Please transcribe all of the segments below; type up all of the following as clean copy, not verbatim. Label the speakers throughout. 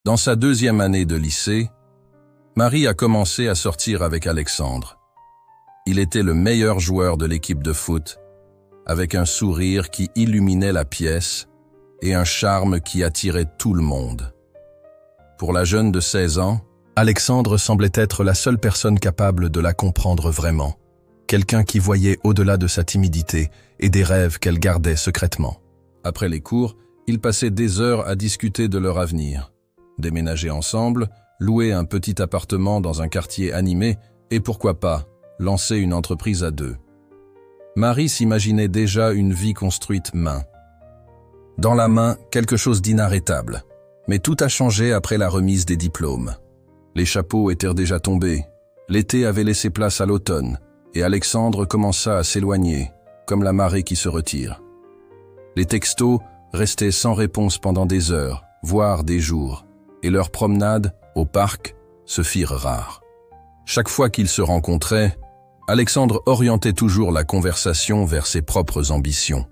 Speaker 1: Dans sa deuxième année de lycée, Marie a commencé à sortir avec Alexandre. Il était le meilleur joueur de l'équipe de foot, avec un sourire qui illuminait la pièce et un charme qui attirait tout le monde. Pour la jeune de 16 ans, Alexandre semblait être la seule personne capable de la comprendre vraiment, quelqu'un qui voyait au-delà de sa timidité et des rêves qu'elle gardait secrètement. Après les cours, ils passaient des heures à discuter de leur avenir. Déménager ensemble, louer un petit appartement dans un quartier animé et pourquoi pas, lancer une entreprise à deux. Marie s'imaginait déjà une vie construite main. Dans la main, quelque chose d'inarrêtable. Mais tout a changé après la remise des diplômes. Les chapeaux étaient déjà tombés. L'été avait laissé place à l'automne et Alexandre commença à s'éloigner, comme la marée qui se retire. Les textos restaient sans réponse pendant des heures, voire des jours, et leurs promenades, au parc, se firent rares. Chaque fois qu'ils se rencontraient, Alexandre orientait toujours la conversation vers ses propres ambitions,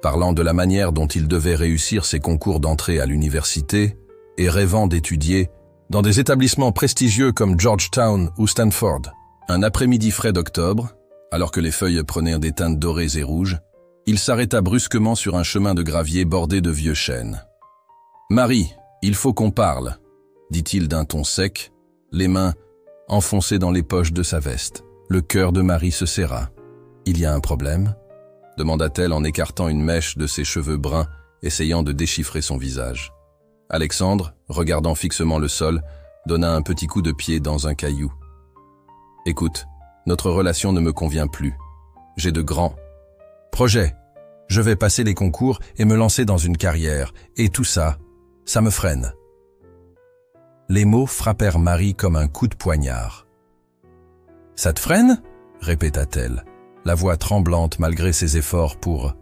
Speaker 1: parlant de la manière dont il devait réussir ses concours d'entrée à l'université et rêvant d'étudier dans des établissements prestigieux comme Georgetown ou Stanford. Un après-midi frais d'octobre, alors que les feuilles prenaient des teintes dorées et rouges, il s'arrêta brusquement sur un chemin de gravier bordé de vieux chênes. « Marie, il faut qu'on parle », dit-il d'un ton sec, les mains enfoncées dans les poches de sa veste. Le cœur de Marie se serra. « Il y a un problème ?» demanda-t-elle en écartant une mèche de ses cheveux bruns, essayant de déchiffrer son visage. Alexandre, regardant fixement le sol, donna un petit coup de pied dans un caillou. « Écoute, notre relation ne me convient plus. J'ai de grands projets. Je vais passer les concours et me lancer dans une carrière, et tout ça, ça me freine. » Les mots frappèrent Marie comme un coup de poignard. « Ça te freine ?» répéta-t-elle, la voix tremblante malgré ses efforts pour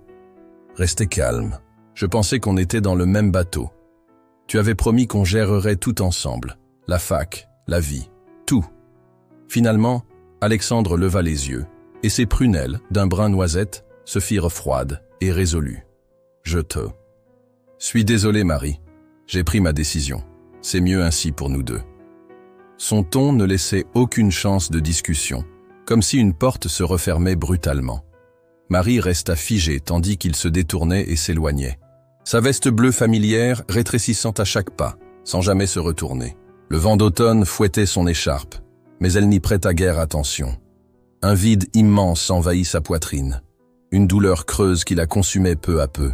Speaker 1: rester calme. « Je pensais qu'on était dans le même bateau. Tu avais promis qu'on gérerait tout ensemble, la fac, la vie, tout. » Finalement, Alexandre leva les yeux, et ses prunelles, d'un brun noisette, se firent froides et résolues. « Je te suis désolé, Marie. J'ai pris ma décision. C'est mieux ainsi pour nous deux. » Son ton ne laissait aucune chance de discussion, comme si une porte se refermait brutalement. Marie resta figée tandis qu'il se détournait et s'éloignait. Sa veste bleue familière rétrécissant à chaque pas, sans jamais se retourner. Le vent d'automne fouettait son écharpe, mais elle n'y prêta guère attention. Un vide immense envahit sa poitrine, une douleur creuse qui la consumait peu à peu.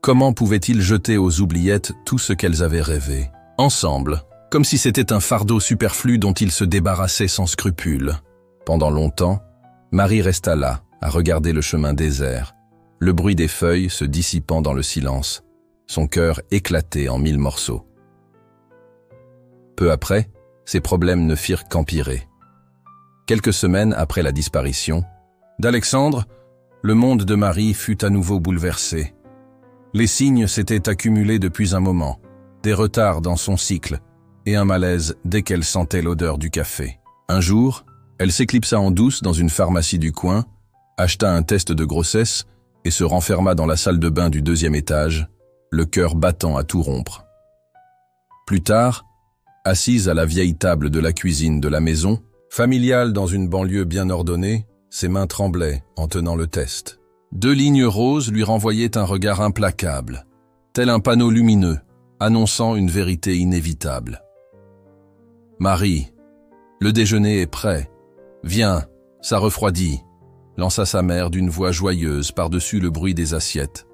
Speaker 1: Comment pouvait-il jeter aux oubliettes tout ce qu'elles avaient rêvé, ensemble, comme si c'était un fardeau superflu dont il se débarrassait sans scrupule. Pendant longtemps, Marie resta là, à regarder le chemin désert, le bruit des feuilles se dissipant dans le silence, son cœur éclaté en 1000 morceaux. Peu après, ses problèmes ne firent qu'empirer. Quelques semaines après la disparition d'Alexandre, le monde de Marie fut à nouveau bouleversé. Les signes s'étaient accumulés depuis un moment, des retards dans son cycle et un malaise dès qu'elle sentait l'odeur du café. Un jour, elle s'éclipsa en douce dans une pharmacie du coin, acheta un test de grossesse et se renferma dans la salle de bain du 2e étage, le cœur battant à tout rompre. Plus tard, assise à la vieille table de la cuisine de la maison, familiale dans une banlieue bien ordonnée, ses mains tremblaient en tenant le test. 2 lignes roses lui renvoyaient un regard implacable, tel un panneau lumineux, annonçant une vérité inévitable. « Marie, le déjeuner est prêt. Viens, ça refroidit », lança sa mère d'une voix joyeuse par-dessus le bruit des assiettes.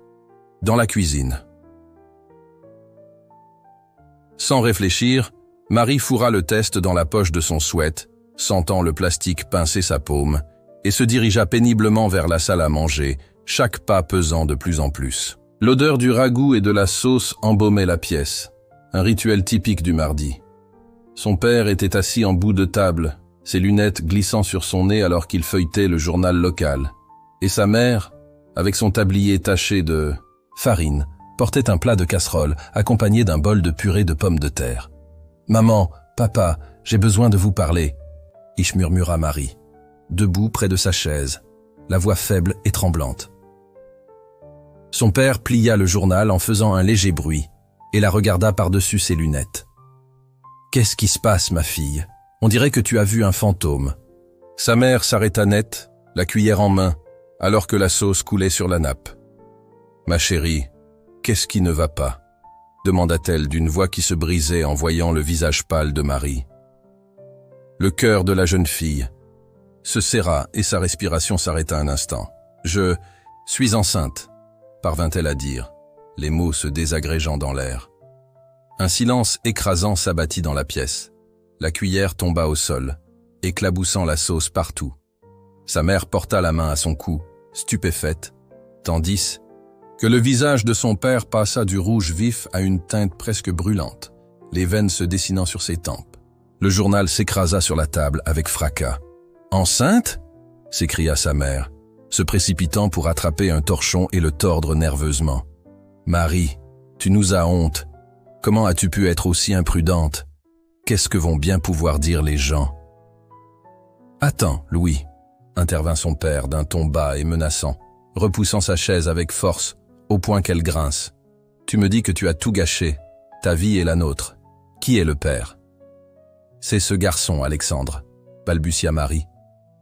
Speaker 1: Dans la cuisine. Sans réfléchir, Marie fourra le test dans la poche de son sweat, sentant le plastique pincer sa paume, et se dirigea péniblement vers la salle à manger, chaque pas pesant de plus en plus. L'odeur du ragoût et de la sauce embaumait la pièce, un rituel typique du mardi. Son père était assis en bout de table, ses lunettes glissant sur son nez alors qu'il feuilletait le journal local. Et sa mère, avec son tablier taché de farine, portait un plat de casserole accompagné d'un bol de purée de pommes de terre. « Maman, papa, j'ai besoin de vous parler », murmura Marie, debout près de sa chaise, la voix faible et tremblante. Son père plia le journal en faisant un léger bruit et la regarda par-dessus ses lunettes. Qu'est-ce qui se passe, ma fille? On dirait que tu as vu un fantôme. Sa mère s'arrêta net, la cuillère en main, alors que la sauce coulait sur la nappe. Ma chérie, qu'est-ce qui ne va pas? Demanda-t-elle d'une voix qui se brisait en voyant le visage pâle de Marie. Le cœur de la jeune fille se serra et sa respiration s'arrêta un instant. « Je suis enceinte », parvint-elle à dire, les mots se désagrégeant dans l'air. Un silence écrasant s'abattit dans la pièce. La cuillère tomba au sol, éclaboussant la sauce partout. Sa mère porta la main à son cou, stupéfaite, tandis que le visage de son père passa du rouge vif à une teinte presque brûlante, les veines se dessinant sur ses tempes. Le journal s'écrasa sur la table avec fracas. « Enceinte ?» s'écria sa mère, se précipitant pour attraper un torchon et le tordre nerveusement. « Marie, tu nous as honte. Comment as-tu pu être aussi imprudente? Qu'est-ce que vont bien pouvoir dire les gens ?» « Attends, Louis », intervint son père d'un ton bas et menaçant, repoussant sa chaise avec force, au point qu'elle grince. « Tu me dis que tu as tout gâché, ta vie et la nôtre. Qui est le père ?»« C'est ce garçon, Alexandre », balbutia Marie,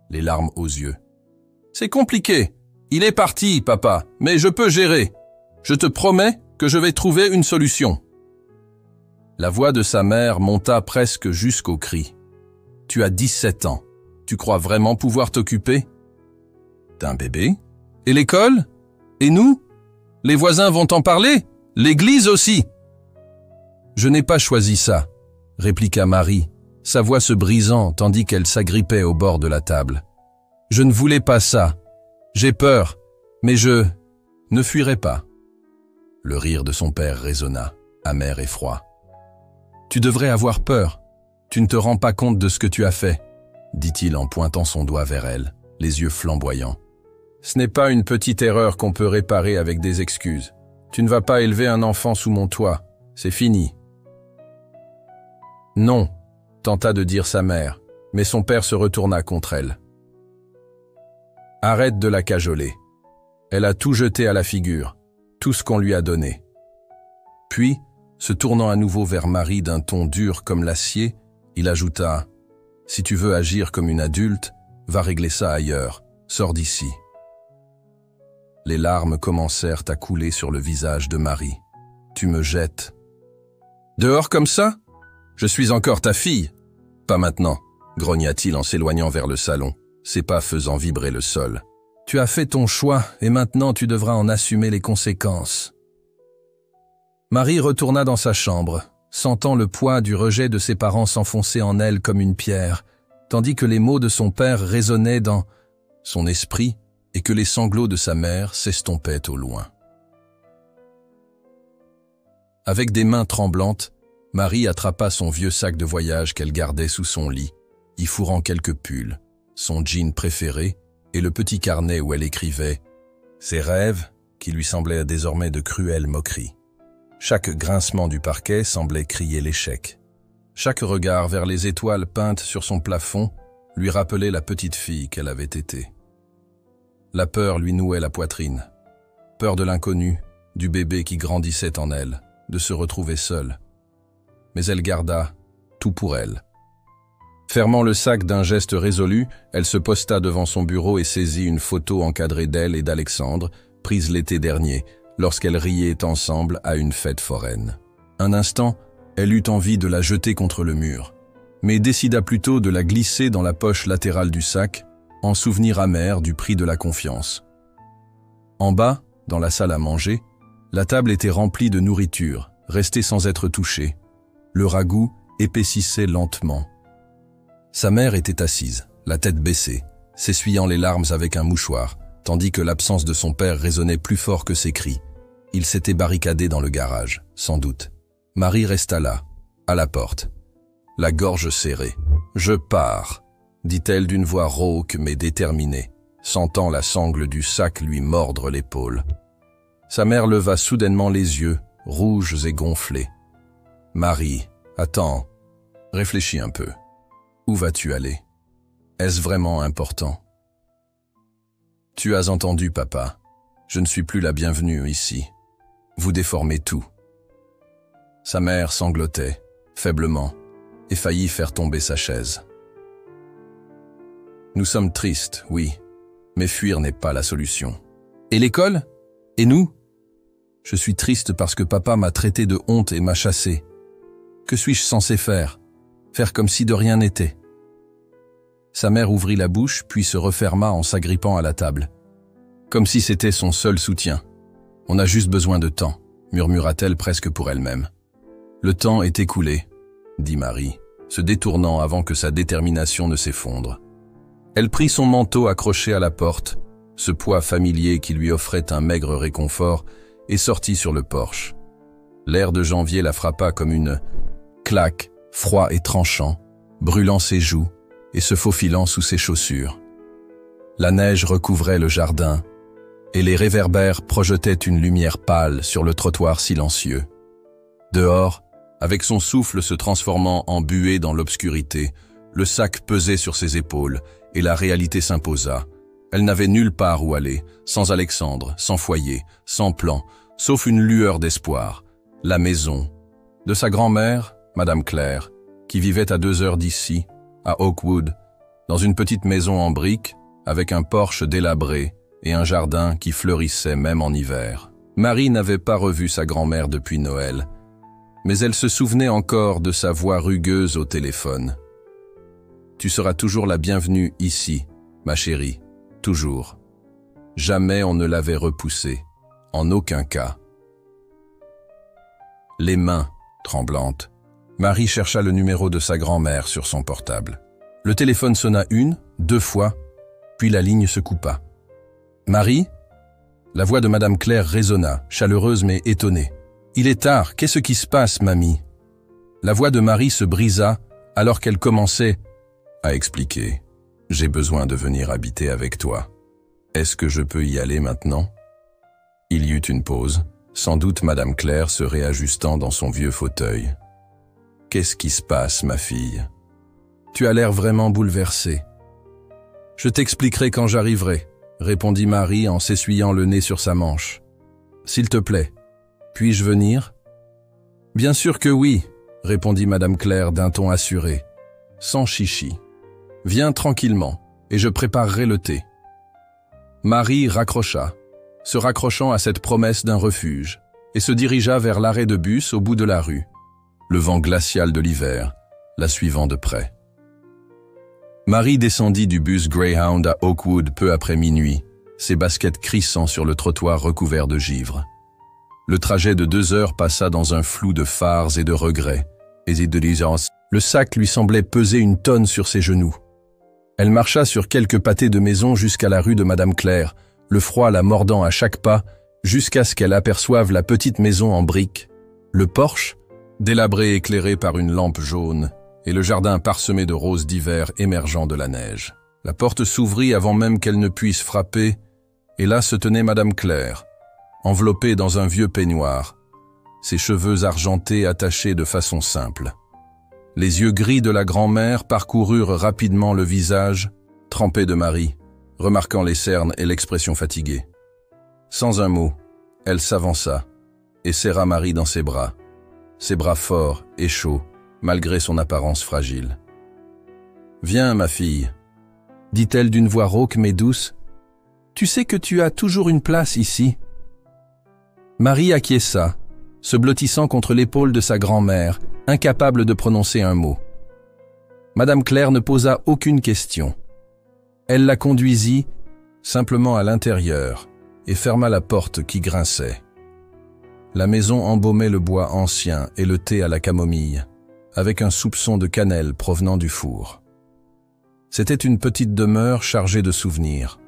Speaker 1: les larmes aux yeux. « C'est compliqué. Il est parti, papa, mais je peux gérer. Je te promets que je vais trouver une solution. » La voix de sa mère monta presque jusqu'au cri. « Tu as 17 ans. Tu crois vraiment pouvoir t'occuper d'un bébé? Et l'école? Et nous? Les voisins vont en parler? L'église aussi !»« Je n'ai pas choisi ça », répliqua Marie, sa voix se brisant tandis qu'elle s'agrippait au bord de la table. « Je ne voulais pas ça. J'ai peur, mais je ne fuirai pas. » Le rire de son père résonna, amer et froid. « Tu devrais avoir peur. Tu ne te rends pas compte de ce que tu as fait, » dit-il en pointant son doigt vers elle, les yeux flamboyants. « Ce n'est pas une petite erreur qu'on peut réparer avec des excuses. Tu ne vas pas élever un enfant sous mon toit. C'est fini. » « Non », tenta de dire sa mère, mais son père se retourna contre elle. « Arrête de la cajoler. Elle a tout jeté à la figure, tout ce qu'on lui a donné. » Puis, se tournant à nouveau vers Marie d'un ton dur comme l'acier, il ajouta « Si tu veux agir comme une adulte, va régler ça ailleurs, sors d'ici. » Les larmes commencèrent à couler sur le visage de Marie. « Tu me jettes. »« Dehors comme ça? Je suis encore ta fille. »« Pas maintenant, » grogna-t-il en s'éloignant vers le salon, ses pas faisant vibrer le sol. « Tu as fait ton choix et maintenant tu devras en assumer les conséquences. » Marie retourna dans sa chambre, sentant le poids du rejet de ses parents s'enfoncer en elle comme une pierre, tandis que les mots de son père résonnaient dans son esprit et que les sanglots de sa mère s'estompaient au loin. Avec des mains tremblantes, Marie attrapa son vieux sac de voyage qu'elle gardait sous son lit, y fourrant quelques pulls, son jean préféré et le petit carnet où elle écrivait ses rêves qui lui semblaient désormais de cruelles moqueries. Chaque grincement du parquet semblait crier l'échec. Chaque regard vers les étoiles peintes sur son plafond lui rappelait la petite fille qu'elle avait été. La peur lui nouait la poitrine. Peur de l'inconnu, du bébé qui grandissait en elle, de se retrouver seule. Mais elle garda tout pour elle. Fermant le sac d'un geste résolu, elle se posta devant son bureau et saisit une photo encadrée d'elle et d'Alexandre, prise l'été dernier, lorsqu'elles riaient ensemble à une fête foraine. Un instant, elle eut envie de la jeter contre le mur, mais décida plutôt de la glisser dans la poche latérale du sac, en souvenir amer du prix de la confiance. En bas, dans la salle à manger, la table était remplie de nourriture, restée sans être touchée. Le ragoût épaississait lentement. Sa mère était assise, la tête baissée, s'essuyant les larmes avec un mouchoir, tandis que l'absence de son père résonnait plus fort que ses cris. Il s'était barricadé dans le garage, sans doute. Marie resta là, à la porte, la gorge serrée. « Je pars », dit-elle d'une voix rauque mais déterminée, sentant la sangle du sac lui mordre l'épaule. Sa mère leva soudainement les yeux, rouges et gonflés. « Marie, attends, réfléchis un peu. Où vas-tu aller? Est-ce vraiment important? » « Tu as entendu, papa. Je ne suis plus la bienvenue ici. Vous déformez tout. » Sa mère sanglotait, faiblement, et faillit faire tomber sa chaise. Nous sommes tristes, oui, mais fuir n'est pas la solution. Et l'école? Et nous? Je suis triste parce que papa m'a traité de honte et m'a chassé. Que suis-je censé faire? Faire comme si de rien n'était. Sa mère ouvrit la bouche, puis se referma en s'agrippant à la table. Comme si c'était son seul soutien. On a juste besoin de temps, murmura-t-elle presque pour elle-même. Le temps est écoulé, dit Marie, se détournant avant que sa détermination ne s'effondre. Elle prit son manteau accroché à la porte, ce poids familier qui lui offrait un maigre réconfort, et sortit sur le porche. L'air de janvier la frappa comme une claque, froid et tranchant, brûlant ses joues et se faufilant sous ses chaussures. La neige recouvrait le jardin, et les réverbères projetaient une lumière pâle sur le trottoir silencieux. Dehors, avec son souffle se transformant en buée dans l'obscurité, le sac pesait sur ses épaules, et la réalité s'imposa. Elle n'avait nulle part où aller, sans Alexandre, sans foyer, sans plan, sauf une lueur d'espoir. La maison de sa grand-mère, Madame Claire, qui vivait à 2 heures d'ici, à Oakwood, dans une petite maison en briques, avec un porche délabré et un jardin qui fleurissait même en hiver. Marie n'avait pas revu sa grand-mère depuis Noël, mais elle se souvenait encore de sa voix rugueuse au téléphone. « Tu seras toujours la bienvenue ici, ma chérie, toujours. » Jamais on ne l'avait repoussée, en aucun cas. Les mains tremblantes, Marie chercha le numéro de sa grand-mère sur son portable. Le téléphone sonna 1, 2 fois, puis la ligne se coupa. « Marie ?» La voix de Madame Claire résonna, chaleureuse mais étonnée. « Il est tard, qu'est-ce qui se passe, mamie ?» La voix de Marie se brisa alors qu'elle commençait à expliquer. « J'ai besoin de venir habiter avec toi. Est-ce que je peux y aller maintenant ?» Il y eut une pause, sans doute Madame Claire se réajustant dans son vieux fauteuil. « Qu'est-ce qui se passe, ma fille ? Tu as l'air vraiment bouleversée. »« Je t'expliquerai quand j'arriverai, » répondit Marie en s'essuyant le nez sur sa manche. « S'il te plaît, puis-je venir ?»« Bien sûr que oui, » répondit Madame Claire d'un ton assuré, sans chichi. « Viens tranquillement, et je préparerai le thé. » Marie raccrocha, se raccrochant à cette promesse d'un refuge, et se dirigea vers l'arrêt de bus au bout de la rue, le vent glacial de l'hiver, la suivant de près. Marie descendit du bus Greyhound à Oakwood peu après minuit, ses baskets crissant sur le trottoir recouvert de givre. Le trajet de 2 heures passa dans un flou de phares et de regrets, et de diligence. Le sac lui semblait peser une tonne sur ses genoux. Elle marcha sur quelques pâtés de maison jusqu'à la rue de Madame Claire, le froid la mordant à chaque pas, jusqu'à ce qu'elle aperçoive la petite maison en briques, le porche, délabré éclairé par une lampe jaune, et le jardin parsemé de roses d'hiver émergeant de la neige. La porte s'ouvrit avant même qu'elle ne puisse frapper, et là se tenait Madame Claire, enveloppée dans un vieux peignoir, ses cheveux argentés attachés de façon simple. Les yeux gris de la grand-mère parcoururent rapidement le visage, trempé de Marie, remarquant les cernes et l'expression fatiguée. Sans un mot, elle s'avança et serra Marie dans ses bras forts et chauds, malgré son apparence fragile. « Viens, ma fille, » dit-elle d'une voix rauque mais douce. « Tu sais que tu as toujours une place ici. » Marie acquiesça, se blottissant contre l'épaule de sa grand-mère, incapable de prononcer un mot. Madame Claire ne posa aucune question. Elle la conduisit simplement à l'intérieur et ferma la porte qui grinçait. La maison embaumait le bois ancien et le thé à la camomille, avec un soupçon de cannelle provenant du four. C'était une petite demeure chargée de souvenirs,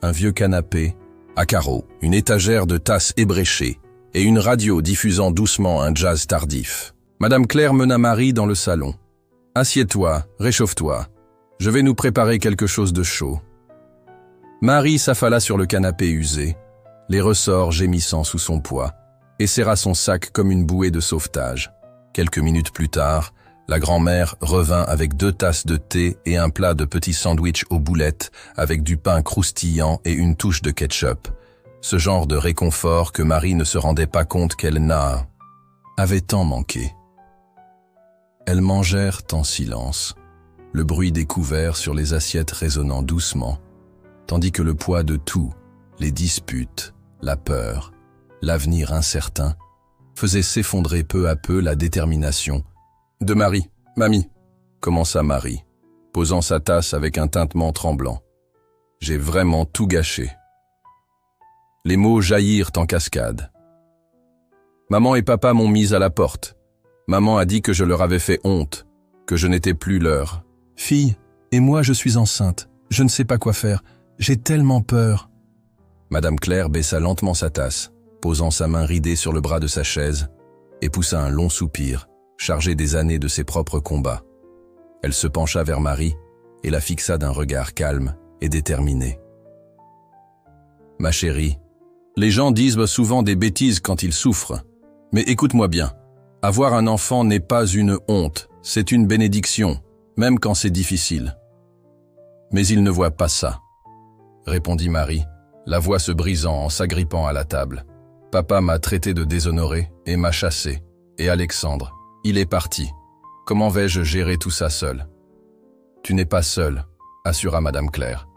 Speaker 1: un vieux canapé, à carreaux, une étagère de tasses ébréchées et une radio diffusant doucement un jazz tardif. Madame Claire mena Marie dans le salon. « Assieds-toi, réchauffe-toi. Je vais nous préparer quelque chose de chaud. » Marie s'affala sur le canapé usé, les ressorts gémissant sous son poids, et serra son sac comme une bouée de sauvetage. Quelques minutes plus tard, la grand-mère revint avec 2 tasses de thé et un plat de petits sandwichs aux boulettes avec du pain croustillant et une touche de ketchup. Ce genre de réconfort que Marie ne se rendait pas compte qu'elle avait tant manqué. Elles mangèrent en silence, le bruit des couverts sur les assiettes résonnant doucement, tandis que le poids de tout, les disputes, la peur, l'avenir incertain, faisait s'effondrer peu à peu la détermination de Marie. « Mamie !» commença Marie, posant sa tasse avec un tintement tremblant. « J'ai vraiment tout gâché. » Les mots jaillirent en cascade. Maman et papa m'ont mise à la porte. Maman a dit que je leur avais fait honte, que je n'étais plus leur fille, et moi je suis enceinte. Je ne sais pas quoi faire. J'ai tellement peur. Madame Claire baissa lentement sa tasse, posant sa main ridée sur le bras de sa chaise, et poussa un long soupir, chargé des années de ses propres combats. Elle se pencha vers Marie et la fixa d'un regard calme et déterminé. « Ma chérie, les gens disent souvent des bêtises quand ils souffrent, mais écoute-moi bien. Avoir un enfant n'est pas une honte, c'est une bénédiction, même quand c'est difficile. » « Mais ils ne voient pas ça, » répondit Marie, la voix se brisant en s'agrippant à la table. « Papa m'a traité de déshonoré et m'a chassé. Et Alexandre, il est parti. Comment vais-je gérer tout ça seul ?»« Tu n'es pas seul, » assura Madame Claire,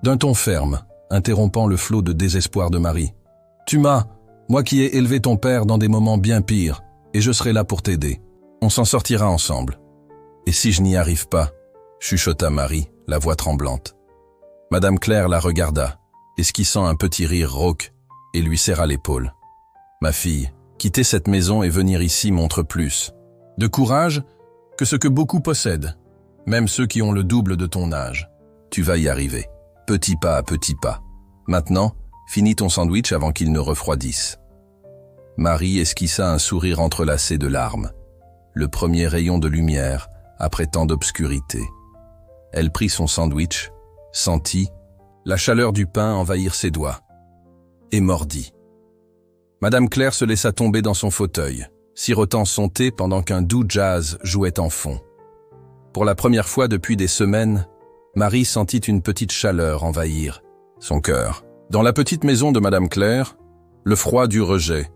Speaker 1: d'un ton ferme, interrompant le flot de désespoir de Marie. « Tu m'as, moi qui ai élevé ton père dans des moments bien pires, et je serai là pour t'aider. On s'en sortira ensemble. Et si je n'y arrive pas ?» chuchota Marie, la voix tremblante. Madame Claire la regarda, esquissant un petit rire rauque, et lui serra l'épaule. « Ma fille, quitter cette maison et venir ici montre plus de courage que ce que beaucoup possèdent, même ceux qui ont le double de ton âge. Tu vas y arriver, petit pas à petit pas. Maintenant, finis ton sandwich avant qu'il ne refroidisse. » Marie esquissa un sourire entrelacé de larmes, le premier rayon de lumière après tant d'obscurité. Elle prit son sandwich, sentit la chaleur du pain envahir ses doigts, et mordit. Madame Claire se laissa tomber dans son fauteuil, sirotant son thé pendant qu'un doux jazz jouait en fond. Pour la première fois depuis des semaines, Marie sentit une petite chaleur envahir son cœur. Dans la petite maison de Madame Claire, le froid du rejet,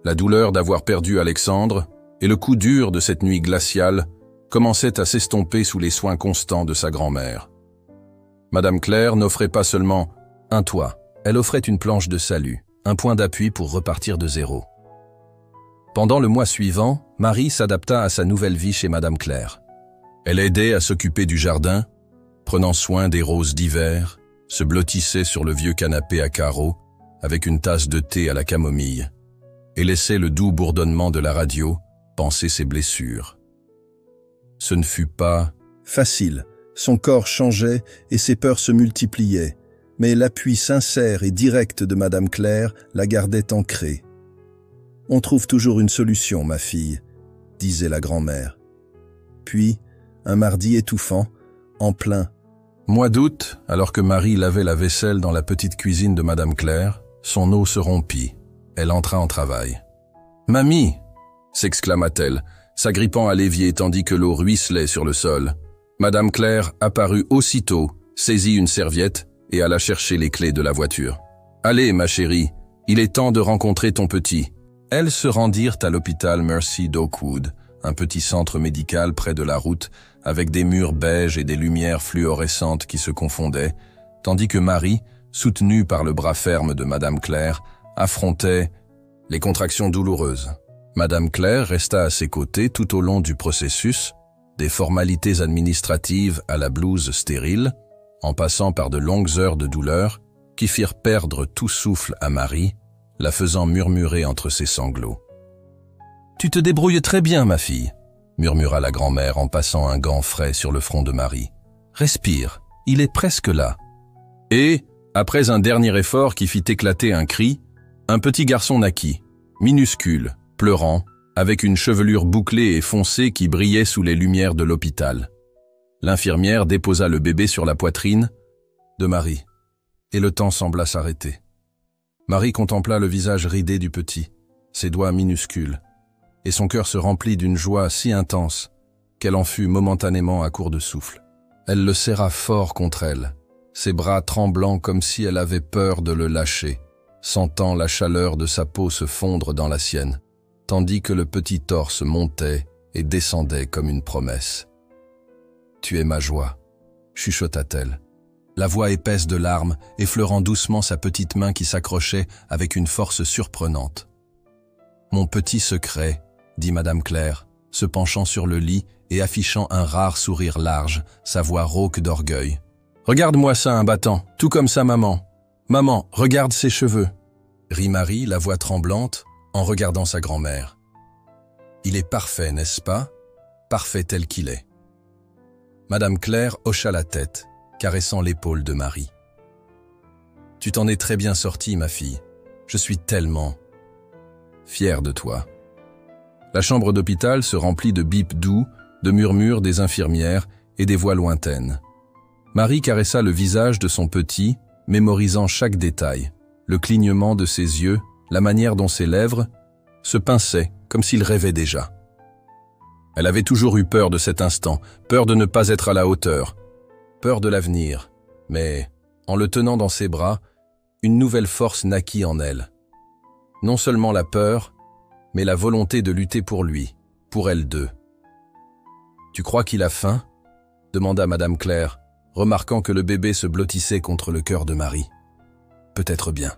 Speaker 1: la douleur d'avoir perdu Alexandre et le coup dur de cette nuit glaciale commençaient à s'estomper sous les soins constants de sa grand-mère. Madame Claire n'offrait pas seulement un toit, elle offrait une planche de salut, un point d'appui pour repartir de zéro. Pendant le mois suivant, Marie s'adapta à sa nouvelle vie chez Madame Claire. Elle aidait à s'occuper du jardin, prenant soin des roses d'hiver, se blottissait sur le vieux canapé à carreaux avec une tasse de thé à la camomille et laissait le doux bourdonnement de la radio panser ses blessures. Ce ne fut pas facile. Son corps changeait et ses peurs se multipliaient, mais l'appui sincère et direct de Madame Claire la gardait ancrée. « On trouve toujours une solution, ma fille, » disait la grand-mère. Puis, un mardi étouffant, en plein mois d'août, alors que Marie lavait la vaisselle dans la petite cuisine de Madame Claire, son eau se rompit. Elle entra en travail. « Mamie !» s'exclama-t-elle, s'agrippant à l'évier tandis que l'eau ruisselait sur le sol. Madame Claire apparut aussitôt, saisit une serviette et alla chercher les clés de la voiture. « Allez, ma chérie, il est temps de rencontrer ton petit. » Elles se rendirent à l'hôpital Mercy d'Oakwood, un petit centre médical près de la route, avec des murs beiges et des lumières fluorescentes qui se confondaient, tandis que Marie, soutenue par le bras ferme de Madame Claire, affrontait les contractions douloureuses. Madame Claire resta à ses côtés tout au long du processus, des formalités administratives à la blouse stérile, en passant par de longues heures de douleur qui firent perdre tout souffle à Marie, la faisant murmurer entre ses sanglots. « Tu te débrouilles très bien, ma fille », murmura la grand-mère en passant un gant frais sur le front de Marie. « Respire, il est presque là. » Et, après un dernier effort qui fit éclater un cri, un petit garçon naquit, minuscule, pleurant, avec une chevelure bouclée et foncée qui brillait sous les lumières de l'hôpital. L'infirmière déposa le bébé sur la poitrine de Marie, et le temps sembla s'arrêter. Marie contempla le visage ridé du petit, ses doigts minuscules, et son cœur se remplit d'une joie si intense qu'elle en fut momentanément à court de souffle. Elle le serra fort contre elle, ses bras tremblants comme si elle avait peur de le lâcher, sentant la chaleur de sa peau se fondre dans la sienne, tandis que le petit torse montait et descendait comme une promesse. « Tu es ma joie », chuchota-t-elle, la voix épaisse de larmes effleurant doucement sa petite main qui s'accrochait avec une force surprenante. « Mon petit secret », dit Madame Claire, se penchant sur le lit et affichant un rare sourire large, sa voix rauque d'orgueil. « Regarde-moi ça, un battant, tout comme sa maman. Maman, regarde ses cheveux », rit Marie, la voix tremblante, en regardant sa grand-mère. « Il est parfait, n'est-ce pas? Parfait tel qu'il est. » Madame Claire hocha la tête, caressant l'épaule de Marie. « Tu t'en es très bien sortie, ma fille. Je suis tellement fière de toi. » La chambre d'hôpital se remplit de bips doux, de murmures des infirmières et des voix lointaines. Marie caressa le visage de son petit, mémorisant chaque détail, le clignement de ses yeux, la manière dont ses lèvres se pinçaient comme s'il rêvait déjà. Elle avait toujours eu peur de cet instant, peur de ne pas être à la hauteur, peur de l'avenir, mais, en le tenant dans ses bras, une nouvelle force naquit en elle. Non seulement la peur, mais la volonté de lutter pour lui, pour elles deux. « Tu crois qu'il a faim ?» demanda Madame Claire, remarquant que le bébé se blottissait contre le cœur de Marie. « Peut-être bien. »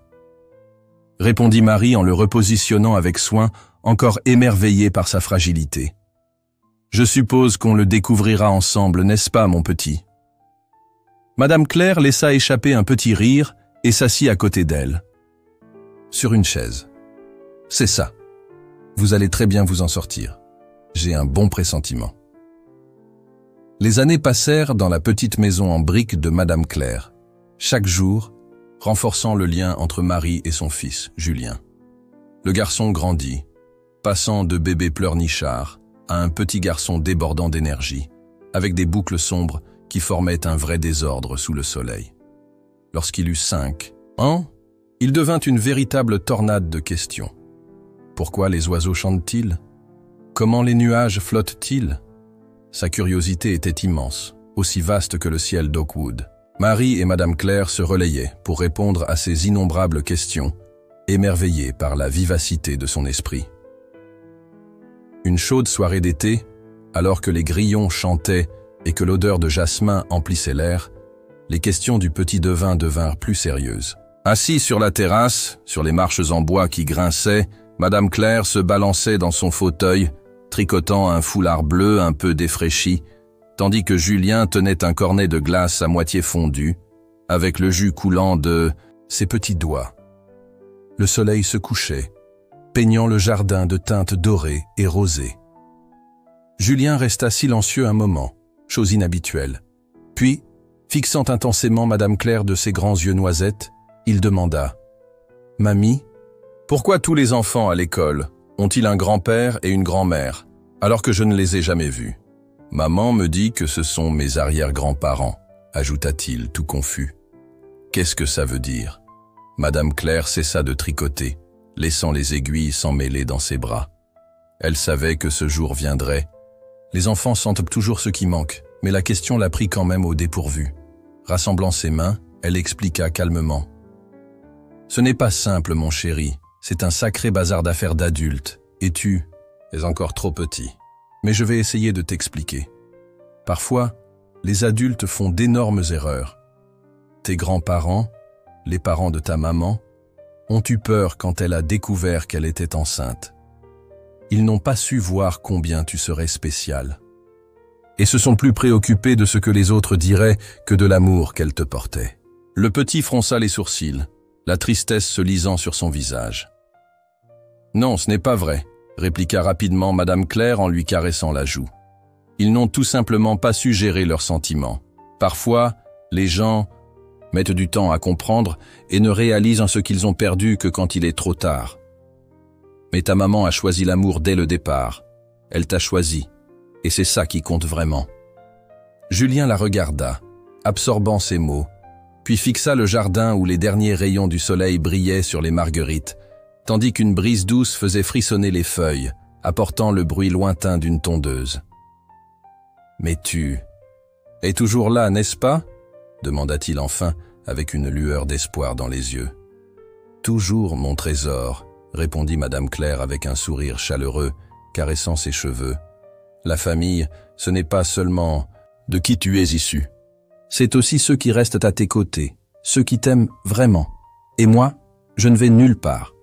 Speaker 1: répondit Marie en le repositionnant avec soin, encore émerveillée par sa fragilité. « Je suppose qu'on le découvrira ensemble, n'est-ce pas, mon petit ?» Madame Claire laissa échapper un petit rire et s'assit à côté d'elle, sur une chaise. « C'est ça. Vous allez très bien vous en sortir. J'ai un bon pressentiment. » Les années passèrent dans la petite maison en briques de Madame Claire, chaque jour, renforçant le lien entre Marie et son fils, Julien. Le garçon grandit, passant de bébé pleurnichard à un petit garçon débordant d'énergie, avec des boucles sombres qui formaient un vrai désordre sous le soleil. Lorsqu'il eut 5 ans, il devint une véritable tornade de questions. Pourquoi les oiseaux chantent-ils? Comment les nuages flottent-ils? Sa curiosité était immense, aussi vaste que le ciel d'Oakwood. Marie et Madame Claire se relayaient pour répondre à ces innombrables questions, émerveillées par la vivacité de son esprit. Une chaude soirée d'été, alors que les grillons chantaient et que l'odeur de jasmin emplissait l'air, les questions du petit devin devinrent plus sérieuses. Assis sur la terrasse, sur les marches en bois qui grinçaient, Madame Claire se balançait dans son fauteuil, tricotant un foulard bleu un peu défraîchi, tandis que Julien tenait un cornet de glace à moitié fondu, avec le jus coulant de ses petits doigts. Le soleil se couchait, peignant le jardin de teintes dorées et rosées. Julien resta silencieux un moment, chose inhabituelle. Puis, fixant intensément Madame Claire de ses grands yeux noisettes, il demanda « Mamie, pourquoi tous les enfants à l'école ont-ils un grand-père et une grand-mère, alors que je ne les ai jamais vus? Maman me dit que ce sont mes arrière-grands-parents, ajouta-t-il tout confus. Qu'est-ce que ça veut dire? Madame Claire cessa de tricoter, laissant les aiguilles s'emmêler dans ses bras. Elle savait que ce jour viendrait. Les enfants sentent toujours ce qui manque, mais la question la prit quand même au dépourvu. Rassemblant ses mains, elle expliqua calmement. « Ce n'est pas simple, mon chéri. C'est un sacré bazar d'affaires d'adultes, et tu es encore trop petit. Mais je vais essayer de t'expliquer. Parfois, les adultes font d'énormes erreurs. Tes grands-parents, les parents de ta maman, ont eu peur quand elle a découvert qu'elle était enceinte. Ils n'ont pas su voir combien tu serais spécial. Et se sont plus préoccupés de ce que les autres diraient que de l'amour qu'elle te portait. » Le petit fronça les sourcils, la tristesse se lisant sur son visage. « Non, ce n'est pas vrai, » répliqua rapidement Madame Claire en lui caressant la joue. « Ils n'ont tout simplement pas su gérer leurs sentiments. Parfois, les gens mettent du temps à comprendre et ne réalisent ce qu'ils ont perdu que quand il est trop tard. Mais ta maman a choisi l'amour dès le départ. Elle t'a choisi, et c'est ça qui compte vraiment. » Julien la regarda, absorbant ses mots, puis fixa le jardin où les derniers rayons du soleil brillaient sur les marguerites, tandis qu'une brise douce faisait frissonner les feuilles, apportant le bruit lointain d'une tondeuse. « Mais tu es toujours là, n'est-ce pas ?» demanda-t-il enfin, avec une lueur d'espoir dans les yeux. « Toujours, mon trésor », répondit Madame Claire avec un sourire chaleureux, caressant ses cheveux. La famille, ce n'est pas seulement de qui tu es issu. C'est aussi ceux qui restent à tes côtés, ceux qui t'aiment vraiment. Et moi, je ne vais nulle part. »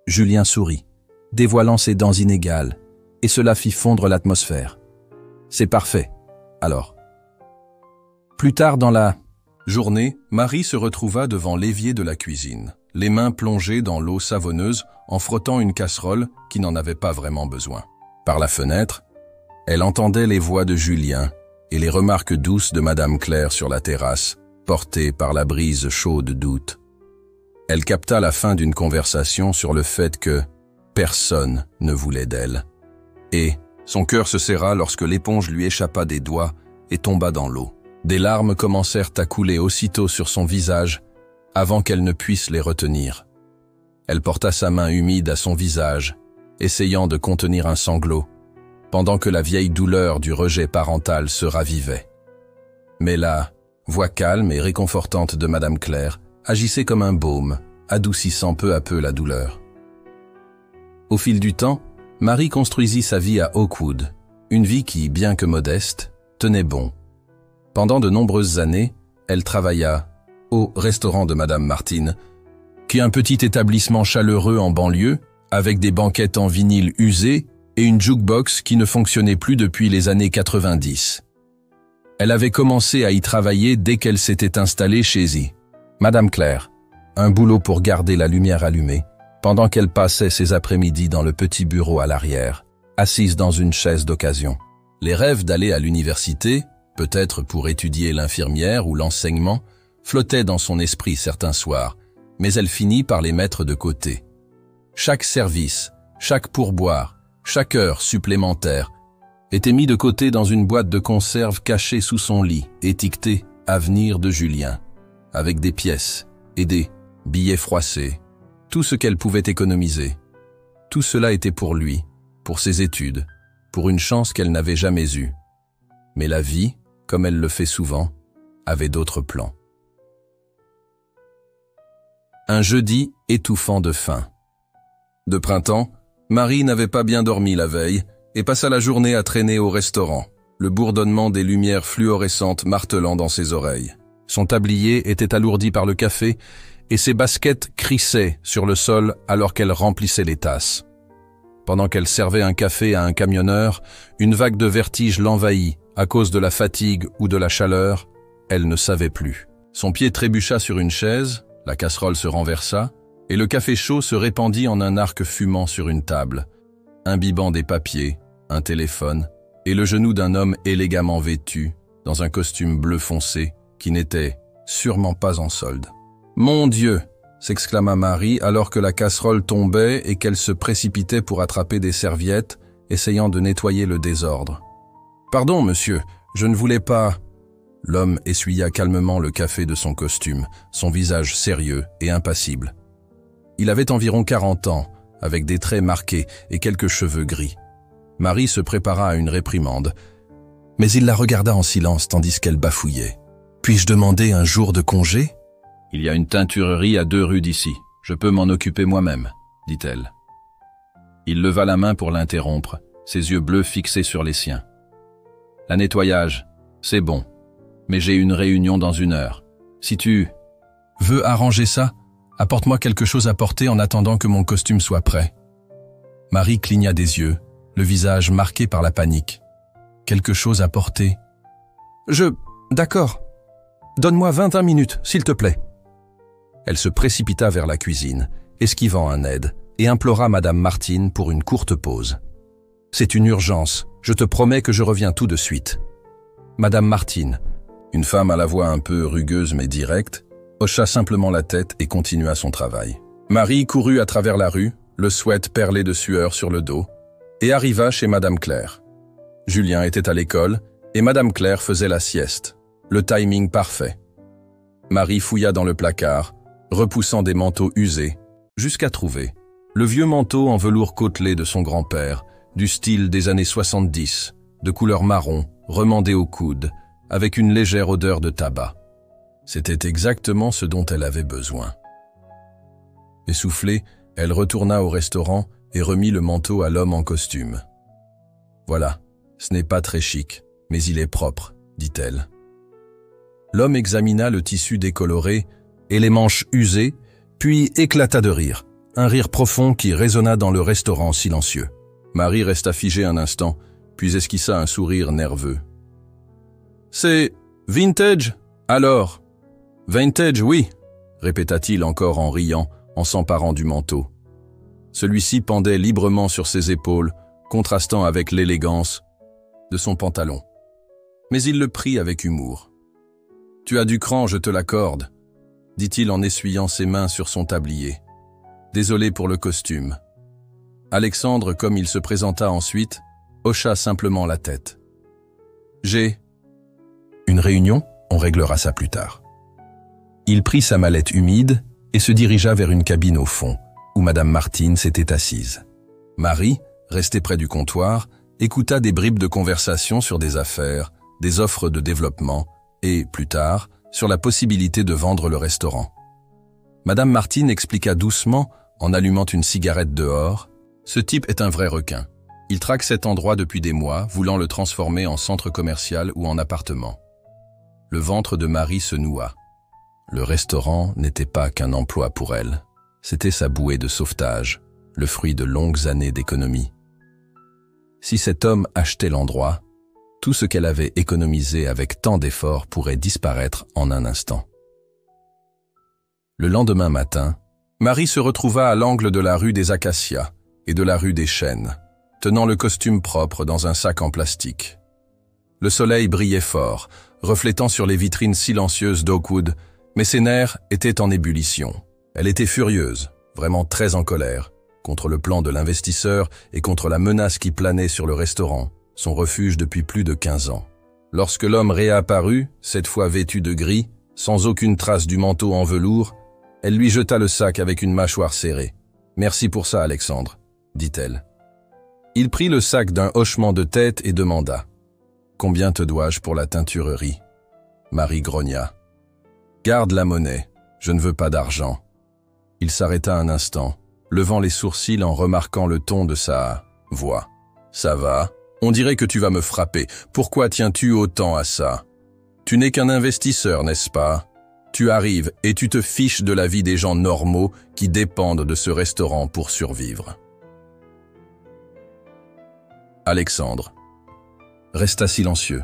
Speaker 1: Julien sourit, dévoilant ses dents inégales, et cela fit fondre l'atmosphère. « C'est parfait, alors. » Plus tard dans la journée, Marie se retrouva devant l'évier de la cuisine, les mains plongées dans l'eau savonneuse en frottant une casserole qui n'en avait pas vraiment besoin. Par la fenêtre, elle entendait les voix de Julien et les remarques douces de Madame Claire sur la terrasse, portées par la brise chaude d'août. Elle capta la fin d'une conversation sur le fait que personne ne voulait d'elle. Et son cœur se serra lorsque l'éponge lui échappa des doigts et tomba dans l'eau. Des larmes commencèrent à couler aussitôt sur son visage avant qu'elle ne puisse les retenir. Elle porta sa main humide à son visage, essayant de contenir un sanglot, pendant que la vieille douleur du rejet parental se ravivait. Mais la voix calme et réconfortante de Madame Claire agissait comme un baume, adoucissant peu à peu la douleur. Au fil du temps, Marie construisit sa vie à Oakwood, une vie qui, bien que modeste, tenait bon. Pendant de nombreuses années, elle travailla au restaurant de Madame Martin, qui est un petit établissement chaleureux en banlieue, avec des banquettes en vinyle usées et une jukebox qui ne fonctionnait plus depuis les années 90. Elle avait commencé à y travailler dès qu'elle s'était installée chez Madame Claire, un boulot pour garder la lumière allumée, pendant qu'elle passait ses après-midi dans le petit bureau à l'arrière, assise dans une chaise d'occasion. Les rêves d'aller à l'université, peut-être pour étudier l'infirmière ou l'enseignement, flottaient dans son esprit certains soirs, mais elle finit par les mettre de côté. Chaque service, chaque pourboire, chaque heure supplémentaire était mis de côté dans une boîte de conserve cachée sous son lit, étiquetée « Avenir de Julien », avec des pièces et des billets froissés, tout ce qu'elle pouvait économiser. Tout cela était pour lui, pour ses études, pour une chance qu'elle n'avait jamais eue. Mais la vie, comme elle le fait souvent, avait d'autres plans. Un jeudi étouffant de faim. De printemps, Marie n'avait pas bien dormi la veille et passa la journée à traîner au restaurant, le bourdonnement des lumières fluorescentes martelant dans ses oreilles. Son tablier était alourdi par le café et ses baskets crissaient sur le sol alors qu'elle remplissait les tasses. Pendant qu'elle servait un café à un camionneur, une vague de vertige l'envahit à cause de la fatigue ou de la chaleur, elle ne savait plus. Son pied trébucha sur une chaise, la casserole se renversa, et le café chaud se répandit en un arc fumant sur une table, imbibant des papiers, un téléphone, et le genou d'un homme élégamment vêtu, dans un costume bleu foncé, qui n'était sûrement pas en solde. « Mon Dieu !» s'exclama Marie alors que la casserole tombait et qu'elle se précipitait pour attraper des serviettes, essayant de nettoyer le désordre. « Pardon, monsieur, je ne voulais pas… » L'homme essuya calmement le café de son costume, son visage sérieux et impassible. Il avait environ 40 ans, avec des traits marqués et quelques cheveux gris. Marie se prépara à une réprimande, mais il la regarda en silence tandis qu'elle bafouillait. « Puis-je demander un jour de congé ?»« Il y a une teinturerie à 2 rues d'ici. Je peux m'en occuper moi-même, » dit-elle. Il leva la main pour l'interrompre, ses yeux bleus fixés sur les siens. « La nettoyage, c'est bon, mais j'ai une réunion dans 1 heure. Si tu veux arranger ça, apporte-moi quelque chose à porter en attendant que mon costume soit prêt. » Marie cligna des yeux, le visage marqué par la panique. « Quelque chose à porter ?»« D'accord. Donne-moi 21 minutes, s'il te plaît. » Elle se précipita vers la cuisine, esquivant un aide, et implora Madame Martin pour une courte pause. « C'est une urgence, je te promets que je reviens tout de suite. » Madame Martin, une femme à la voix un peu rugueuse mais directe, hocha simplement la tête et continua son travail. Marie courut à travers la rue, le sweat perlé de sueur sur le dos, et arriva chez Madame Claire. Julien était à l'école, et Madame Claire faisait la sieste. Le timing parfait. Marie fouilla dans le placard, repoussant des manteaux usés, jusqu'à trouver le vieux manteau en velours côtelé de son grand-père, du style des années 70, de couleur marron, remandé au coude, avec une légère odeur de tabac. C'était exactement ce dont elle avait besoin. Essoufflée, elle retourna au restaurant et remit le manteau à l'homme en costume. « Voilà, Ce n'est pas très chic, mais il est propre, dit-elle. L'homme examina le tissu décoloré et les manches usées, puis éclata de rire, un rire profond qui résonna dans le restaurant silencieux. Marie resta figée un instant, puis esquissa un sourire nerveux. « C'est vintage, alors ?»« Vintage, oui », répéta-t-il encore en riant, en s'emparant du manteau. Celui-ci pendait librement sur ses épaules, contrastant avec l'élégance de son pantalon. Mais il le prit avec humour. « Tu as du cran, je te l'accorde », dit-il en essuyant ses mains sur son tablier. « Désolé pour le costume. » Alexandre, comme il se présenta ensuite, hocha simplement la tête. « J'ai une réunion, on réglera ça plus tard. » Il prit sa mallette humide et se dirigea vers une cabine au fond, où Madame Martine s'était assise. Marie, restée près du comptoir, écouta des bribes de conversation sur des affaires, des offres de développement et, plus tard, sur la possibilité de vendre le restaurant. Madame Martine expliqua doucement, en allumant une cigarette dehors, « Ce type est un vrai requin. Il traque cet endroit depuis des mois, voulant le transformer en centre commercial ou en appartement. » Le ventre de Marie se noua. Le restaurant n'était pas qu'un emploi pour elle. C'était sa bouée de sauvetage, le fruit de longues années d'économie. Si cet homme achetait l'endroit, tout ce qu'elle avait économisé avec tant d'efforts pourrait disparaître en un instant. Le lendemain matin, Marie se retrouva à l'angle de la rue des Acacias et de la rue des Chênes, tenant le costume propre dans un sac en plastique. Le soleil brillait fort, reflétant sur les vitrines silencieuses d'Oakwood, mais ses nerfs étaient en ébullition. Elle était furieuse, vraiment très en colère, contre le plan de l'investisseur et contre la menace qui planait sur le restaurant, son refuge depuis plus de 15 ans. Lorsque l'homme réapparut, cette fois vêtu de gris, sans aucune trace du manteau en velours, elle lui jeta le sac avec une mâchoire serrée. « Merci pour ça, Alexandre », dit-elle. Il prit le sac d'un hochement de tête et demanda « Combien te dois-je pour la teinturerie ?» Marie grogna. « Garde la monnaie, je ne veux pas d'argent. » Il s'arrêta un instant, levant les sourcils en remarquant le ton de sa voix. « Ça va, on dirait que tu vas me frapper. Pourquoi tiens-tu autant à ça? Tu n'es qu'un investisseur, n'est-ce pas? Tu arrives et tu te fiches de la vie des gens normaux qui dépendent de ce restaurant pour survivre. » Alexandre resta silencieux,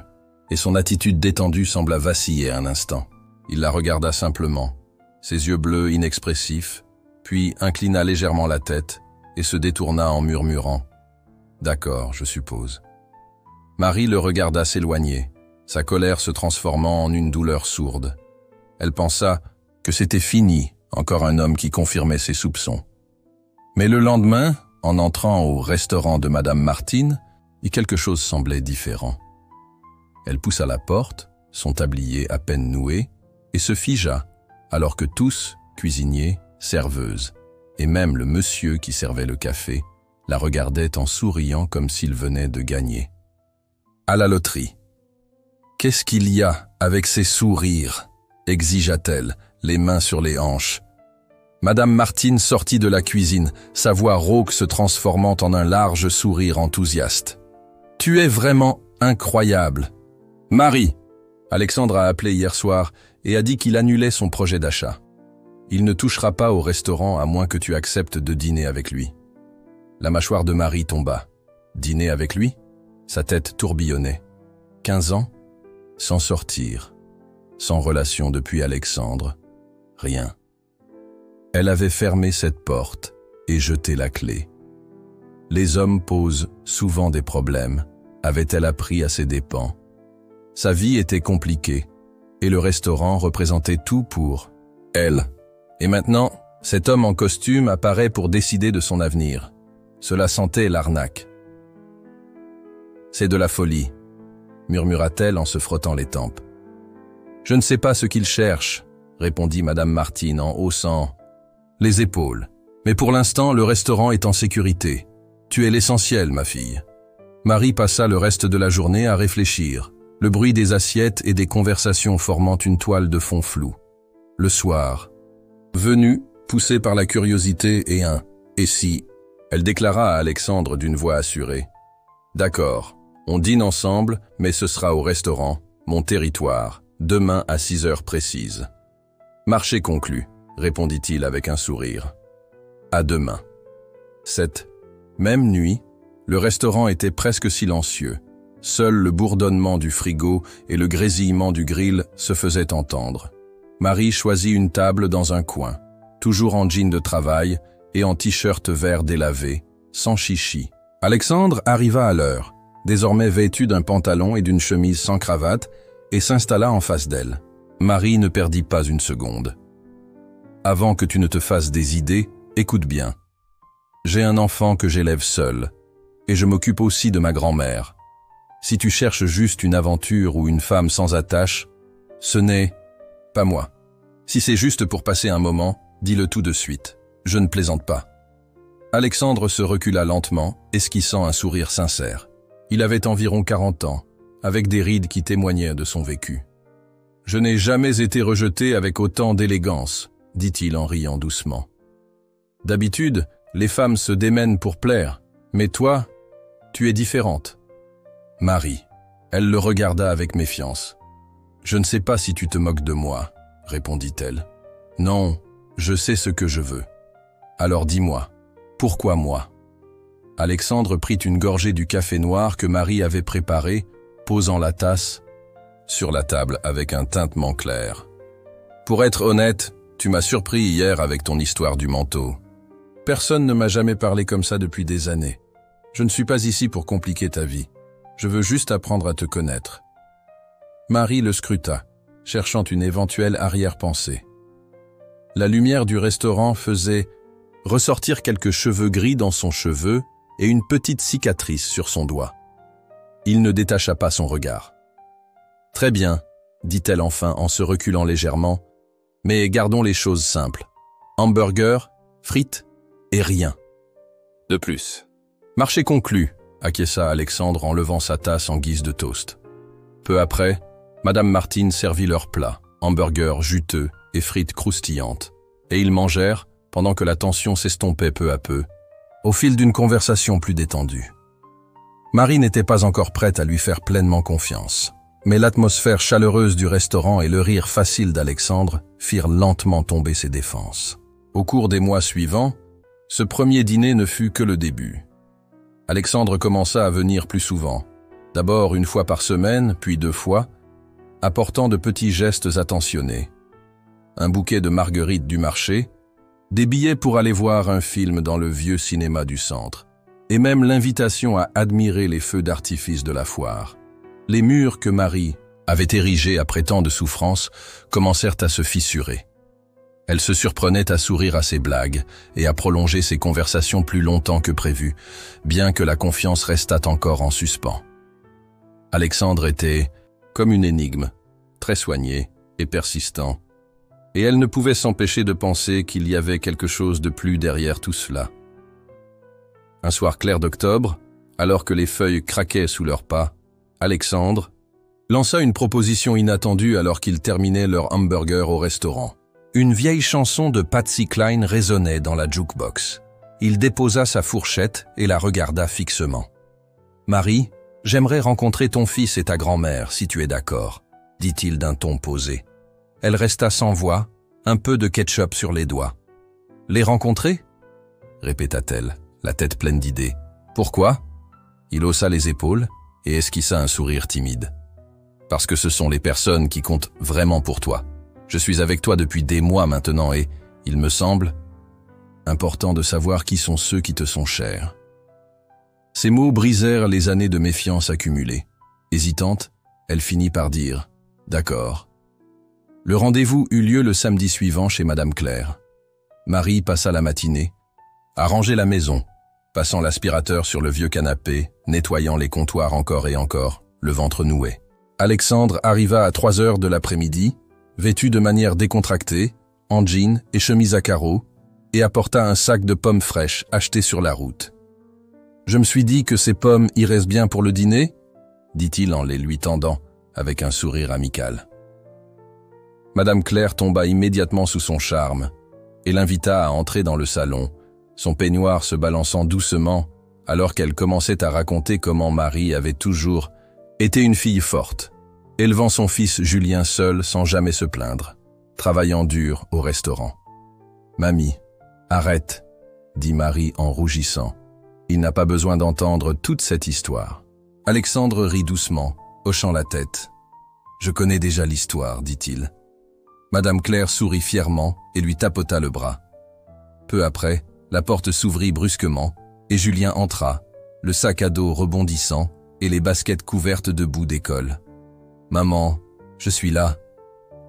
Speaker 1: et son attitude détendue sembla vaciller un instant. Il la regarda simplement, ses yeux bleus inexpressifs, puis inclina légèrement la tête et se détourna en murmurant « D'accord, je suppose. » Marie le regarda s'éloigner, sa colère se transformant en une douleur sourde. Elle pensa que c'était fini, encore un homme qui confirmait ses soupçons. Mais le lendemain, en entrant au restaurant de Madame Martine, quelque chose semblait différent. Elle poussa la porte, son tablier à peine noué, et se figea, alors que tous, cuisiniers, serveuses, et même le monsieur qui servait le café, la regardaient en souriant comme s'il venait de gagner. À la loterie. « Qu'est-ce qu'il y a avec ces sourires ?» exigea-t-elle, les mains sur les hanches. Madame Martine sortit de la cuisine, sa voix rauque se transformant en un large sourire enthousiaste. « Tu es vraiment incroyable. »« Marie !» Alexandre a appelé hier soir et a dit qu'il annulait son projet d'achat. Il ne touchera pas au restaurant à moins que tu acceptes de dîner avec lui. La mâchoire de Marie tomba. Dîner avec lui? Sa tête tourbillonnait. 15 ans? Sans sortir. Sans relation depuis Alexandre. Rien. Elle avait fermé cette porte et jeté la clé. Les hommes posent souvent des problèmes, avait-elle appris à ses dépens. Sa vie était compliquée, et le restaurant représentait tout pour elle. Et maintenant, cet homme en costume apparaît pour décider de son avenir. Cela sentait l'arnaque. « C'est de la folie », murmura-t-elle en se frottant les tempes. « Je ne sais pas ce qu'il cherche », répondit Madame Martine en haussant les épaules. « Mais pour l'instant, le restaurant est en sécurité. Tu es l'essentiel, ma fille. » Marie passa le reste de la journée à réfléchir, le bruit des assiettes et des conversations formant une toile de fond flou. Le soir, venue, poussée par la curiosité et un « et si », elle déclara à Alexandre d'une voix assurée « D'accord, On dîne ensemble, mais ce sera au restaurant, mon territoire, demain à 6 heures précises. Marché conclu, répondit-il avec un sourire. À demain. Cette même nuit, le restaurant était presque silencieux. Seul le bourdonnement du frigo et le grésillement du grill se faisaient entendre. Marie choisit une table dans un coin, toujours en jean de travail et en t-shirt vert délavé, sans chichi. Alexandre arriva à l'heure, désormais vêtu d'un pantalon et d'une chemise sans cravate, et s'installa en face d'elle. Marie ne perdit pas une seconde. « Avant que tu ne te fasses des idées, écoute bien. J'ai un enfant que j'élève seul, et je m'occupe aussi de ma grand-mère. Si tu cherches juste une aventure ou une femme sans attache, ce n'est pas moi. Si c'est juste pour passer un moment, dis-le tout de suite. Je ne plaisante pas. » Alexandre se recula lentement, esquissant un sourire sincère. Il avait environ 40 ans, avec des rides qui témoignaient de son vécu. « Je n'ai jamais été rejeté avec autant d'élégance, » dit-il en riant doucement. « D'habitude, les femmes se démènent pour plaire, mais toi, tu es différente. » Marie. Elle le regarda avec méfiance. « Je ne sais pas si tu te moques de moi, » répondit-elle. « Non, je sais ce que je veux. Alors dis-moi, pourquoi moi ?» Alexandre prit une gorgée du café noir que Marie avait préparé, posant la tasse sur la table avec un tintement clair. « Pour être honnête, tu m'as surpris hier avec ton histoire du manteau. Personne ne m'a jamais parlé comme ça depuis des années. Je ne suis pas ici pour compliquer ta vie. Je veux juste apprendre à te connaître. » Marie le scruta, cherchant une éventuelle arrière-pensée. La lumière du restaurant faisait ressortir quelques cheveux gris dans son cheveu et une petite cicatrice sur son doigt. Il ne détacha pas son regard. « Très bien, » dit-elle enfin en se reculant légèrement, « mais gardons les choses simples. Hamburger, frites et rien. De plus. » Marché conclu, acquiesça Alexandre en levant sa tasse en guise de toast. Peu après, Madame Martine servit leur plat, hamburger juteux et frites croustillantes, et ils mangèrent, pendant que la tension s'estompait peu à peu, au fil d'une conversation plus détendue. Marie n'était pas encore prête à lui faire pleinement confiance, mais l'atmosphère chaleureuse du restaurant et le rire facile d'Alexandre firent lentement tomber ses défenses. Au cours des mois suivants, ce premier dîner ne fut que le début. Alexandre commença à venir plus souvent, d'abord une fois par semaine, puis 2 fois, apportant de petits gestes attentionnés. Un bouquet de marguerites du marché, des billets pour aller voir un film dans le vieux cinéma du centre, et même l'invitation à admirer les feux d'artifice de la foire. Les murs que Marie avait érigés après tant de souffrances commencèrent à se fissurer. Elle se surprenait à sourire à ses blagues et à prolonger ses conversations plus longtemps que prévu, bien que la confiance restât encore en suspens. Alexandre était comme une énigme, très soigné et persistant, et elle ne pouvait s'empêcher de penser qu'il y avait quelque chose de plus derrière tout cela. Un soir clair d'octobre, alors que les feuilles craquaient sous leurs pas, Alexandre lança une proposition inattendue alors qu'ils terminaient leur hamburger au restaurant. Une vieille chanson de Patsy Cline résonnait dans la jukebox. Il déposa sa fourchette et la regarda fixement. « Marie, j'aimerais rencontrer ton fils et ta grand-mère, si tu es d'accord, » dit-il d'un ton posé. Elle resta sans voix, un peu de ketchup sur les doigts. « Les rencontrer ?» répéta-t-elle, la tête pleine d'idées. « Pourquoi ?» Il haussa les épaules et esquissa un sourire timide. « Parce que ce sont les personnes qui comptent vraiment pour toi. Je suis avec toi depuis des mois maintenant et, il me semble, important de savoir qui sont ceux qui te sont chers. » Ces mots brisèrent les années de méfiance accumulées. Hésitante, elle finit par dire « D'accord. » Le rendez-vous eut lieu le samedi suivant chez Madame Claire. Marie passa la matinée à ranger la maison, passant l'aspirateur sur le vieux canapé, nettoyant les comptoirs encore et encore, le ventre noué. Alexandre arriva à 3 heures de l'après-midi, vêtu de manière décontractée, en jean et chemise à carreaux, et apporta un sac de pommes fraîches achetées sur la route. « Je me suis dit que ces pommes iraient bien pour le dîner ?» dit-il en les lui tendant, avec un sourire amical. Madame Claire tomba immédiatement sous son charme et l'invita à entrer dans le salon, son peignoir se balançant doucement alors qu'elle commençait à raconter comment Marie avait toujours été une fille forte, élevant son fils Julien seul sans jamais se plaindre, travaillant dur au restaurant. « Mamie, arrête », dit Marie en rougissant. Il n'a pas besoin d'entendre toute cette histoire. Alexandre rit doucement, hochant la tête. « Je connais déjà l'histoire, dit-il. » Madame Claire sourit fièrement et lui tapota le bras. Peu après, la porte s'ouvrit brusquement et Julien entra, le sac à dos rebondissant et les baskets couvertes de boue d'école. « Maman, je suis là. »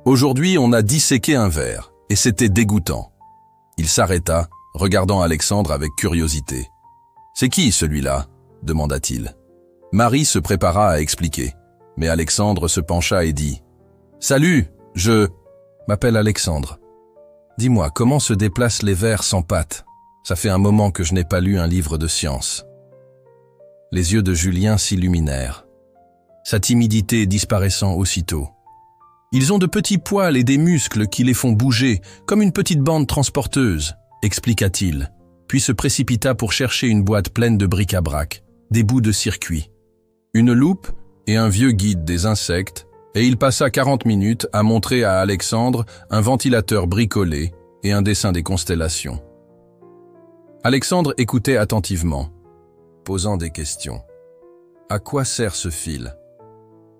Speaker 1: Aujourd'hui, on a disséqué un verre et c'était dégoûtant. Il s'arrêta, regardant Alexandre avec curiosité. « C'est qui, celui-là » demanda-t-il. Marie se prépara à expliquer, mais Alexandre se pencha et dit « Salut, je m'appelle Alexandre. Dis-moi, comment se déplacent les vers sans pattes? Ça fait un moment que je n'ai pas lu un livre de science. » Les yeux de Julien s'illuminèrent, sa timidité disparaissant aussitôt. « Ils ont de petits poils et des muscles qui les font bouger, comme une petite bande transporteuse, » expliqua-t-il, puis se précipita pour chercher une boîte pleine de bric-à-brac, des bouts de circuit, une loupe et un vieux guide des insectes, et il passa 40 minutes à montrer à Alexandre un ventilateur bricolé et un dessin des constellations. Alexandre écoutait attentivement, posant des questions. « À quoi sert ce fil?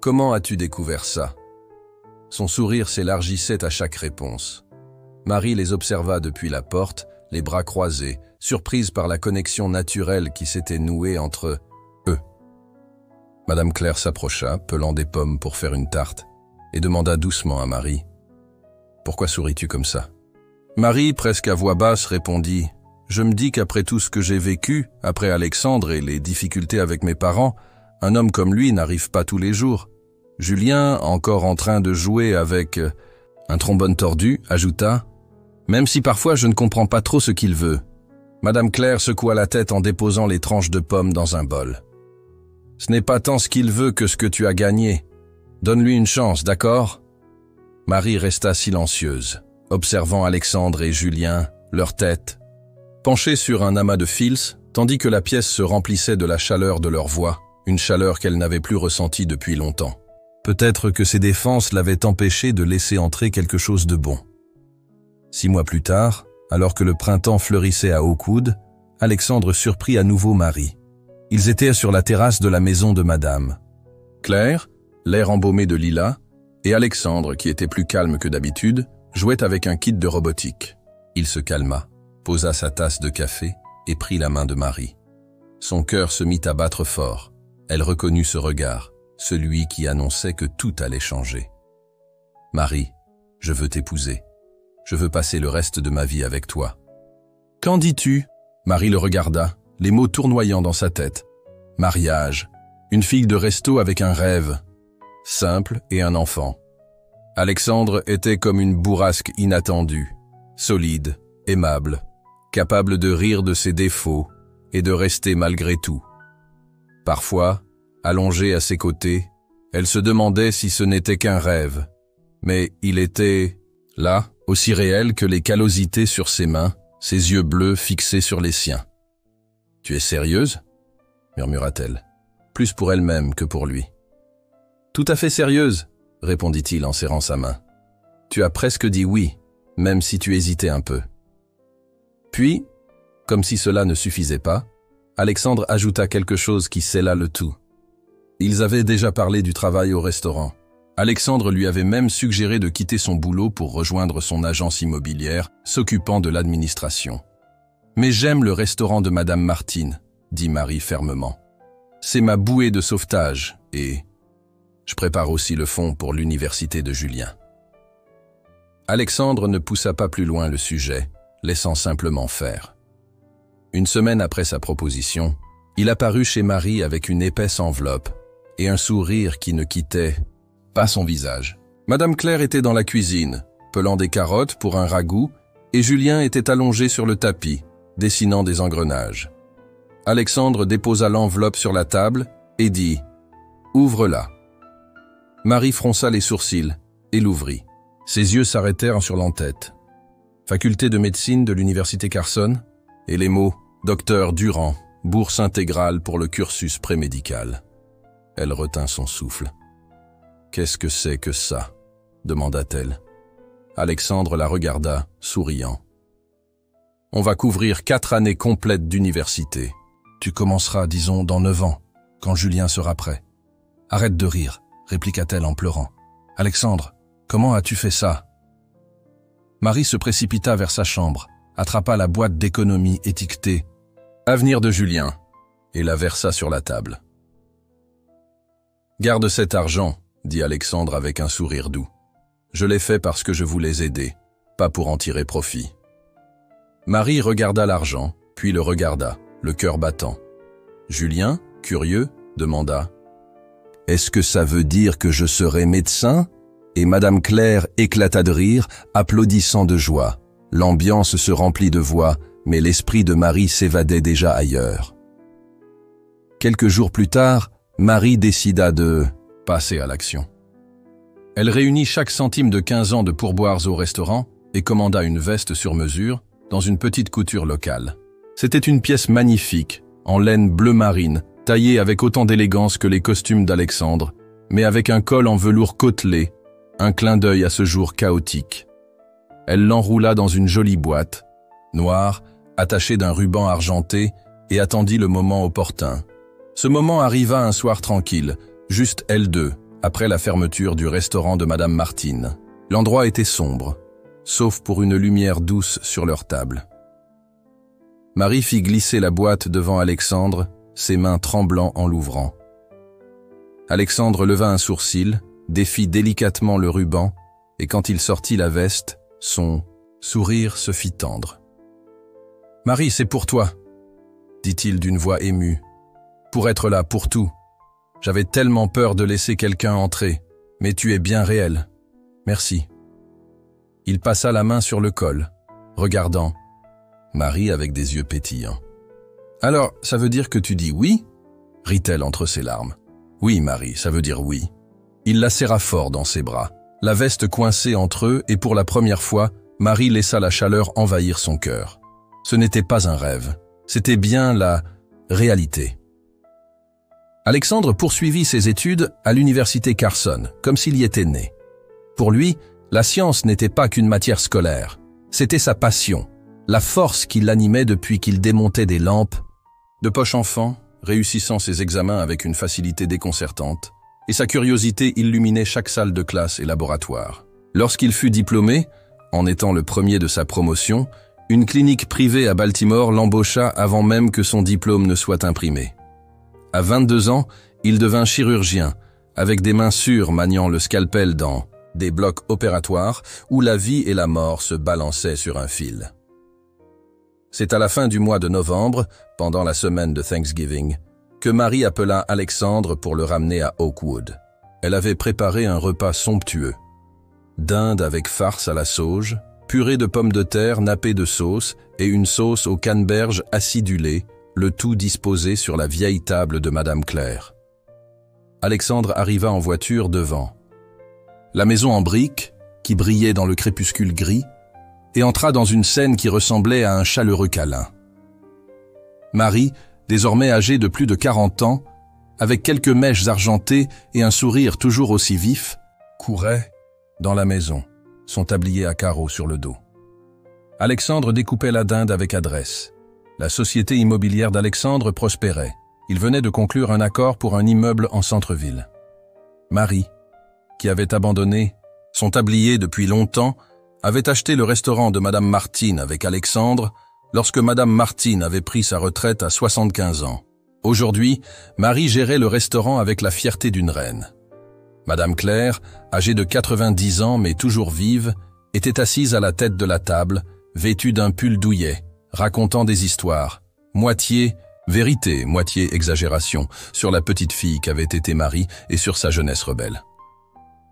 Speaker 1: Comment as-tu découvert ça ?» Son sourire s'élargissait à chaque réponse. Marie les observa depuis la porte, les bras croisés, surprise par la connexion naturelle qui s'était nouée entre eux. Madame Claire s'approcha, pelant des pommes pour faire une tarte, et demanda doucement à Marie « Pourquoi souris-tu comme ça ?» Marie, presque à voix basse, répondit « Je me dis qu'après tout ce que j'ai vécu, après Alexandre et les difficultés avec mes parents, un homme comme lui n'arrive pas tous les jours. » Julien, encore en train de jouer avec un trombone tordu, ajouta « Même si parfois je ne comprends pas trop ce qu'il veut. » Madame Claire secoua la tête en déposant les tranches de pommes dans un bol. « Ce n'est pas tant ce qu'il veut que ce que tu as gagné. Donne-lui une chance, d'accord ?» Marie resta silencieuse, observant Alexandre et Julien, leur tête, penchée sur un amas de fils, tandis que la pièce se remplissait de la chaleur de leur voix, une chaleur qu'elle n'avait plus ressentie depuis longtemps. Peut-être que ses défenses l'avaient empêché de laisser entrer quelque chose de bon. 6 mois plus tard, alors que le printemps fleurissait à hauts coudes, Alexandre surprit à nouveau Marie. Ils étaient sur la terrasse de la maison de Madame Claire, l'air embaumé de lilas, et Alexandre, qui était plus calme que d'habitude, jouait avec un kit de robotique. Il se calma, posa sa tasse de café et prit la main de Marie. Son cœur se mit à battre fort. Elle reconnut ce regard, celui qui annonçait que tout allait changer. « Marie, je veux t'épouser. Je veux passer le reste de ma vie avec toi. »« Qu'en dis-tu » Marie le regarda, les mots tournoyant dans sa tête. « Mariage, une fille de resto avec un rêve, simple et un enfant. » Alexandre était comme une bourrasque inattendue, solide, aimable, capable de rire de ses défauts et de rester malgré tout. Parfois, allongée à ses côtés, elle se demandait si ce n'était qu'un rêve, mais il était, là, aussi réel que les callosités sur ses mains, ses yeux bleus fixés sur les siens. « Tu es sérieuse ?» murmura-t-elle, plus pour elle-même que pour lui. « Tout à fait sérieuse » répondit-il en serrant sa main. « Tu as presque dit oui, même si tu hésitais un peu. » Puis, comme si cela ne suffisait pas, Alexandre ajouta quelque chose qui scella le tout. Ils avaient déjà parlé du travail au restaurant. Alexandre lui avait même suggéré de quitter son boulot pour rejoindre son agence immobilière, s'occupant de l'administration. « Mais j'aime le restaurant de Madame Martine », dit Marie fermement. « C'est ma bouée de sauvetage et je prépare aussi le fonds pour l'université de Julien. » Alexandre ne poussa pas plus loin le sujet, laissant simplement faire. Une semaine après sa proposition, il apparut chez Marie avec une épaisse enveloppe et un sourire qui ne quittait pas son visage. Madame Claire était dans la cuisine, pelant des carottes pour un ragoût, et Julien était allongé sur le tapis, dessinant des engrenages. Alexandre déposa l'enveloppe sur la table et dit « Ouvre-la ». Marie fronça les sourcils et l'ouvrit. Ses yeux s'arrêtèrent sur l'entête. Faculté de médecine de l'université Carson, et les mots « Docteur Durand » bourse intégrale pour le cursus prémédical. Elle retint son souffle. « Qu'est-ce que c'est que ça ?» demanda-t-elle. Alexandre la regarda, souriant. « On va couvrir 4 années complètes d'université. Tu commenceras, disons, dans 9 ans, quand Julien sera prêt. »« Arrête de rire, » répliqua-t-elle en pleurant. « Alexandre, comment as-tu fait ça ?» Marie se précipita vers sa chambre, attrapa la boîte d'économie étiquetée « Avenir de Julien » et la versa sur la table. « Garde cet argent, » dit Alexandre avec un sourire doux. « Je l'ai fait parce que je voulais aider, pas pour en tirer profit. » Marie regarda l'argent, puis le regarda, le cœur battant. Julien, curieux, demanda « Est-ce que ça veut dire que je serai médecin ?» Et Madame Claire éclata de rire, applaudissant de joie. L'ambiance se remplit de voix, mais l'esprit de Marie s'évadait déjà ailleurs. Quelques jours plus tard, Marie décida de passer à l'action. Elle réunit chaque centime de 15 ans de pourboires au restaurant et commanda une veste sur mesure dans une petite couture locale. C'était une pièce magnifique, en laine bleu marine, taillée avec autant d'élégance que les costumes d'Alexandre, mais avec un col en velours côtelé, un clin d'œil à ce jour chaotique. Elle l'enroula dans une jolie boîte, noire, attachée d'un ruban argenté, et attendit le moment opportun. Ce moment arriva un soir tranquille, juste elles deux, après la fermeture du restaurant de Madame Martine. L'endroit était sombre, sauf pour une lumière douce sur leur table. Marie fit glisser la boîte devant Alexandre, ses mains tremblant en l'ouvrant. Alexandre leva un sourcil, défit délicatement le ruban, et quand il sortit la veste, son sourire se fit tendre. « Marie, c'est pour toi, » dit-il d'une voix émue. « Pour être là, pour tout. J'avais tellement peur de laisser quelqu'un entrer, mais tu es bien réel. Merci. » Il passa la main sur le col, regardant Marie avec des yeux pétillants. « Alors, ça veut dire que tu dis oui ?» rit-elle entre ses larmes. « Oui, Marie, ça veut dire oui. » Il la serra fort dans ses bras, la veste coincée entre eux, et pour la première fois, Marie laissa la chaleur envahir son cœur. Ce n'était pas un rêve, c'était bien la réalité. Alexandre poursuivit ses études à l'université Carson, comme s'il y était né. Pour lui, la science n'était pas qu'une matière scolaire, c'était sa passion, la force qui l'animait depuis qu'il démontait des lampes. De poche enfant, réussissant ses examens avec une facilité déconcertante, et sa curiosité illuminait chaque salle de classe et laboratoire. Lorsqu'il fut diplômé, en étant le premier de sa promotion, une clinique privée à Baltimore l'embaucha avant même que son diplôme ne soit imprimé. À 22 ans, il devint chirurgien, avec des mains sûres maniant le scalpel dans des blocs opératoires où la vie et la mort se balançaient sur un fil. C'est à la fin du mois de novembre, pendant la semaine de Thanksgiving, que Marie appela Alexandre pour le ramener à Oakwood. Elle avait préparé un repas somptueux. Dinde avec farce à la sauge, purée de pommes de terre nappée de sauce et une sauce aux canneberges acidulées, le tout disposé sur la vieille table de Madame Claire. Alexandre arriva en voiture devant la maison en briques, qui brillait dans le crépuscule gris, et entra dans une scène qui ressemblait à un chaleureux câlin. Marie, désormais âgée de plus de 40 ans, avec quelques mèches argentées et un sourire toujours aussi vif, courait dans la maison, son tablier à carreaux sur le dos. Alexandre découpait la dinde avec adresse. La société immobilière d'Alexandre prospérait. Il venait de conclure un accord pour un immeuble en centre-ville. Marie, qui avait abandonné son tablier depuis longtemps, avait acheté le restaurant de Madame Martine avec Alexandre lorsque Madame Martine avait pris sa retraite à 75 ans. Aujourd'hui, Marie gérait le restaurant avec la fierté d'une reine. Madame Claire, âgée de 90 ans mais toujours vive, était assise à la tête de la table, vêtue d'un pull douillet, racontant des histoires, moitié vérité, moitié exagération, sur la petite fille qu'avait été Marie et sur sa jeunesse rebelle.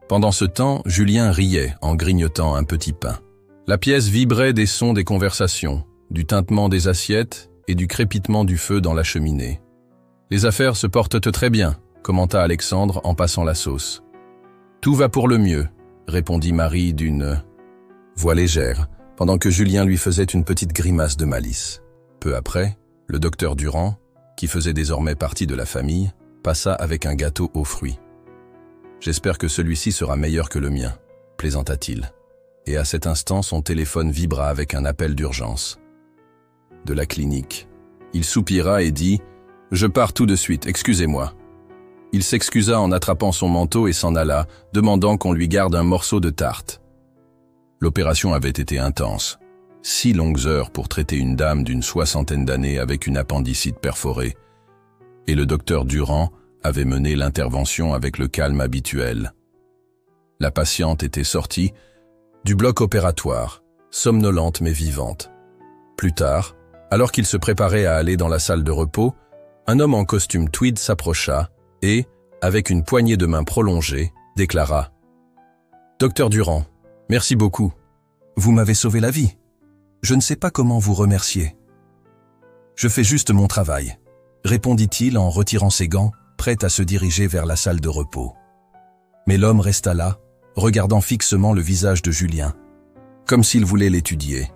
Speaker 1: Pendant ce temps, Julien riait en grignotant un petit pain. La pièce vibrait des sons des conversations, du tintement des assiettes et du crépitement du feu dans la cheminée. « Les affaires se portent très bien », commenta Alexandre en passant la sauce. « Tout va pour le mieux », répondit Marie d'une voix légère, pendant que Julien lui faisait une petite grimace de malice. Peu après, le docteur Durand, qui faisait désormais partie de la famille, passa avec un gâteau aux fruits. « J'espère que celui-ci sera meilleur que le mien », plaisanta-t-il. Et à cet instant, son téléphone vibra avec un appel d'urgence. De la clinique. Il soupira et dit « Je pars tout de suite, excusez-moi ». Il s'excusa en attrapant son manteau et s'en alla, demandant qu'on lui garde un morceau de tarte. L'opération avait été intense. 6 longues heures pour traiter une dame d'une 60aine d'années avec une appendicite perforée. Et le docteur Durand avait mené l'intervention avec le calme habituel. La patiente était sortie du bloc opératoire, somnolente mais vivante. Plus tard, alors qu'il se préparait à aller dans la salle de repos, un homme en costume tweed s'approcha et, avec une poignée de main prolongée, déclara « Docteur Durand, merci beaucoup. Vous m'avez sauvé la vie. Je ne sais pas comment vous remercier. »« Je fais juste mon travail », répondit-il en retirant ses gants, prêt à se diriger vers la salle de repos. Mais l'homme resta là, regardant fixement le visage de Julien, comme s'il voulait l'étudier.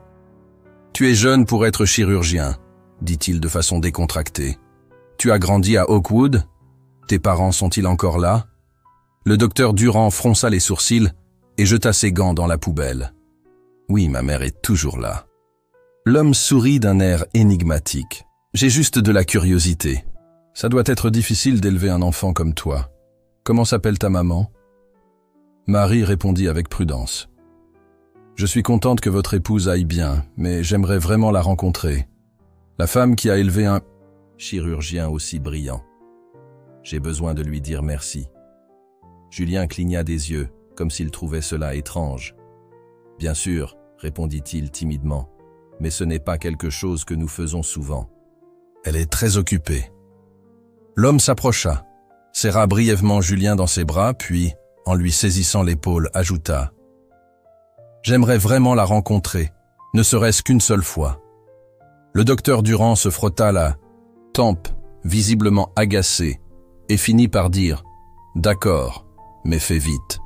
Speaker 1: « Tu es jeune pour être chirurgien, » dit-il de façon décontractée. « Tu as grandi à Oakwood ? Tes parents sont-ils encore là ?» Le docteur Durand fronça les sourcils et jeta ses gants dans la poubelle. « Oui, ma mère est toujours là. » L'homme sourit d'un air énigmatique. « J'ai juste de la curiosité. Ça doit être difficile d'élever un enfant comme toi. Comment s'appelle ta maman ?» Marie répondit avec prudence. « Je suis contente que votre épouse aille bien, mais j'aimerais vraiment la rencontrer. La femme qui a élevé un chirurgien aussi brillant. J'ai besoin de lui dire merci. » Julien cligna des yeux, comme s'il trouvait cela étrange. « Bien sûr, » répondit-il timidement, « mais ce n'est pas quelque chose que nous faisons souvent. Elle est très occupée. » L'homme s'approcha, serra brièvement Julien dans ses bras, puis, en lui saisissant l'épaule, ajouta « J'aimerais vraiment la rencontrer, ne serait-ce qu'une seule fois. » Le docteur Durand se frotta la tempe, visiblement agacé, et finit par dire « D'accord, mais fais vite. »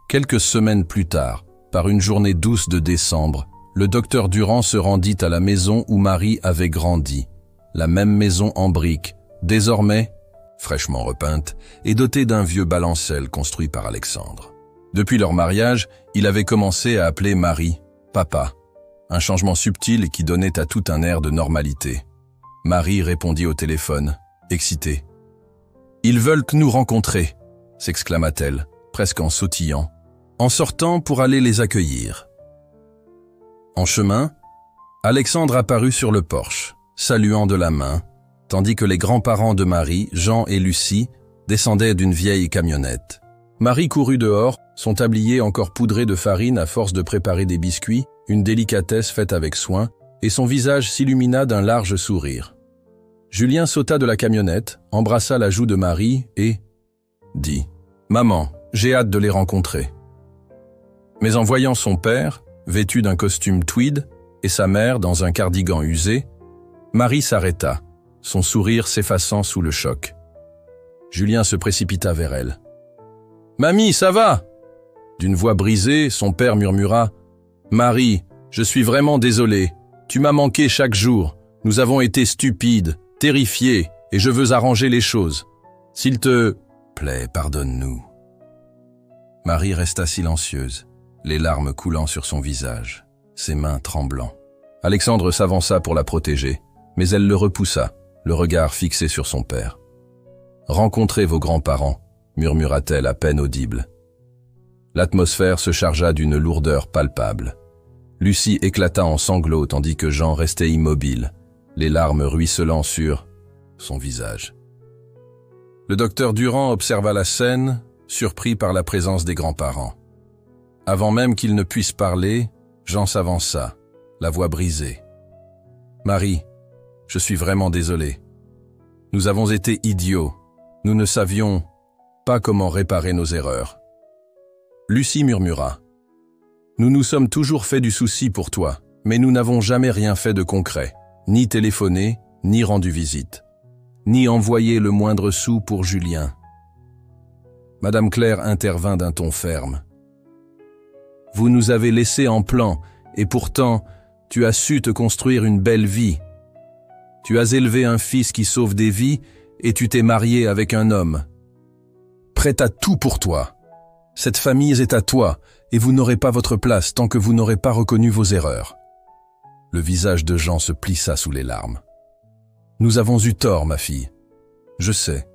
Speaker 1: Quelques semaines plus tard, par une journée douce de décembre, le docteur Durand se rendit à la maison où Marie avait grandi, la même maison en briques, désormais fraîchement repeinte et dotée d'un vieux balancelle construit par Alexandre. Depuis leur mariage, il avait commencé à appeler Marie « Papa », un changement subtil qui donnait à tout un air de normalité. Marie répondit au téléphone, excitée. « Ils veulent nous rencontrer », s'exclama-t-elle, presque en sautillant, en sortant pour aller les accueillir. En chemin, Alexandre apparut sur le porche, saluant de la main, tandis que les grands-parents de Marie, Jean et Lucie, descendaient d'une vieille camionnette. Marie courut dehors, son tablier encore poudré de farine à force de préparer des biscuits, une délicatesse faite avec soin, et son visage s'illumina d'un large sourire. Julien sauta de la camionnette, embrassa la joue de Marie et dit « Maman, j'ai hâte de les rencontrer. » Mais en voyant son père, vêtu d'un costume tweed, et sa mère dans un cardigan usé, Marie s'arrêta, son sourire s'effaçant sous le choc. Julien se précipita vers elle. « Mamie, ça va ?» D'une voix brisée, son père murmura « Marie, je suis vraiment désolé. Tu m'as manqué chaque jour. Nous avons été stupides, terrifiés, et je veux arranger les choses. S'il te plaît, pardonne-nous. » Marie resta silencieuse, les larmes coulant sur son visage, ses mains tremblant. Alexandre s'avança pour la protéger, mais elle le repoussa, le regard fixé sur son père. « Rencontrez vos grands-parents », murmura-t-elle à peine audible. L'atmosphère se chargea d'une lourdeur palpable. Lucie éclata en sanglots tandis que Jean restait immobile, les larmes ruisselant sur son visage. Le docteur Durand observa la scène, surpris par la présence des grands-parents. Avant même qu'il ne puisse parler, Jean s'avança, la voix brisée. « Marie, je suis vraiment désolé. Nous avons été idiots. Nous ne savions pas comment réparer nos erreurs. » Lucie murmura. « Nous nous sommes toujours fait du souci pour toi, mais nous n'avons jamais rien fait de concret, ni téléphoné, ni rendu visite, ni envoyé le moindre sou pour Julien. » Madame Claire intervint d'un ton ferme. « Vous nous avez laissés en plan, et pourtant, tu as su te construire une belle vie. Tu as élevé un fils qui sauve des vies et tu t'es marié avec un homme. Prête à tout pour toi. Cette famille est à toi et vous n'aurez pas votre place tant que vous n'aurez pas reconnu vos erreurs. » Le visage de Jean se plissa sous les larmes. « Nous avons eu tort, ma fille. Je sais.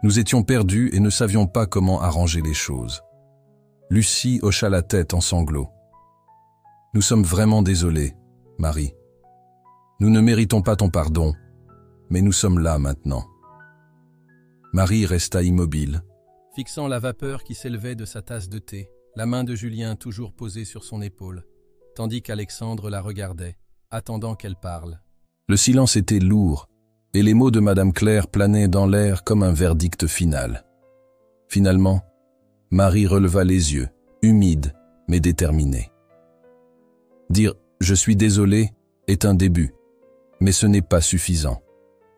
Speaker 1: Nous étions perdus et ne savions pas comment arranger les choses. » Lucie hocha la tête en sanglots. « Nous sommes vraiment désolés, Marie. Nous ne méritons pas ton pardon, mais nous sommes là maintenant. » Marie resta immobile, fixant la vapeur qui s'élevait de sa tasse de thé, la main de Julien toujours posée sur son épaule, tandis qu'Alexandre la regardait, attendant qu'elle parle. Le silence était lourd, et les mots de Madame Claire planaient dans l'air comme un verdict final. Finalement, Marie releva les yeux, humide mais déterminée. Dire « je suis désolée » est un début, mais ce n'est pas suffisant,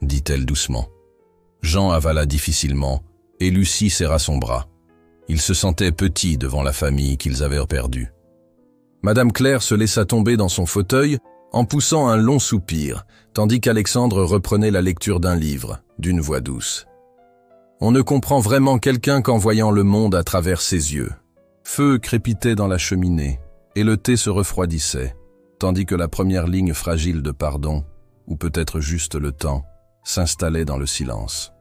Speaker 1: dit-elle doucement. Jean avala difficilement, et Lucie serra son bras. Ils se sentaient petits devant la famille qu'ils avaient perdue. Madame Claire se laissa tomber dans son fauteuil en poussant un long soupir, tandis qu'Alexandre reprenait la lecture d'un livre, d'une voix douce. On ne comprend vraiment quelqu'un qu'en voyant le monde à travers ses yeux. Feu crépitait dans la cheminée, et le thé se refroidissait, tandis que la première ligne fragile de pardon, ou peut-être juste le temps, s'installait dans le silence.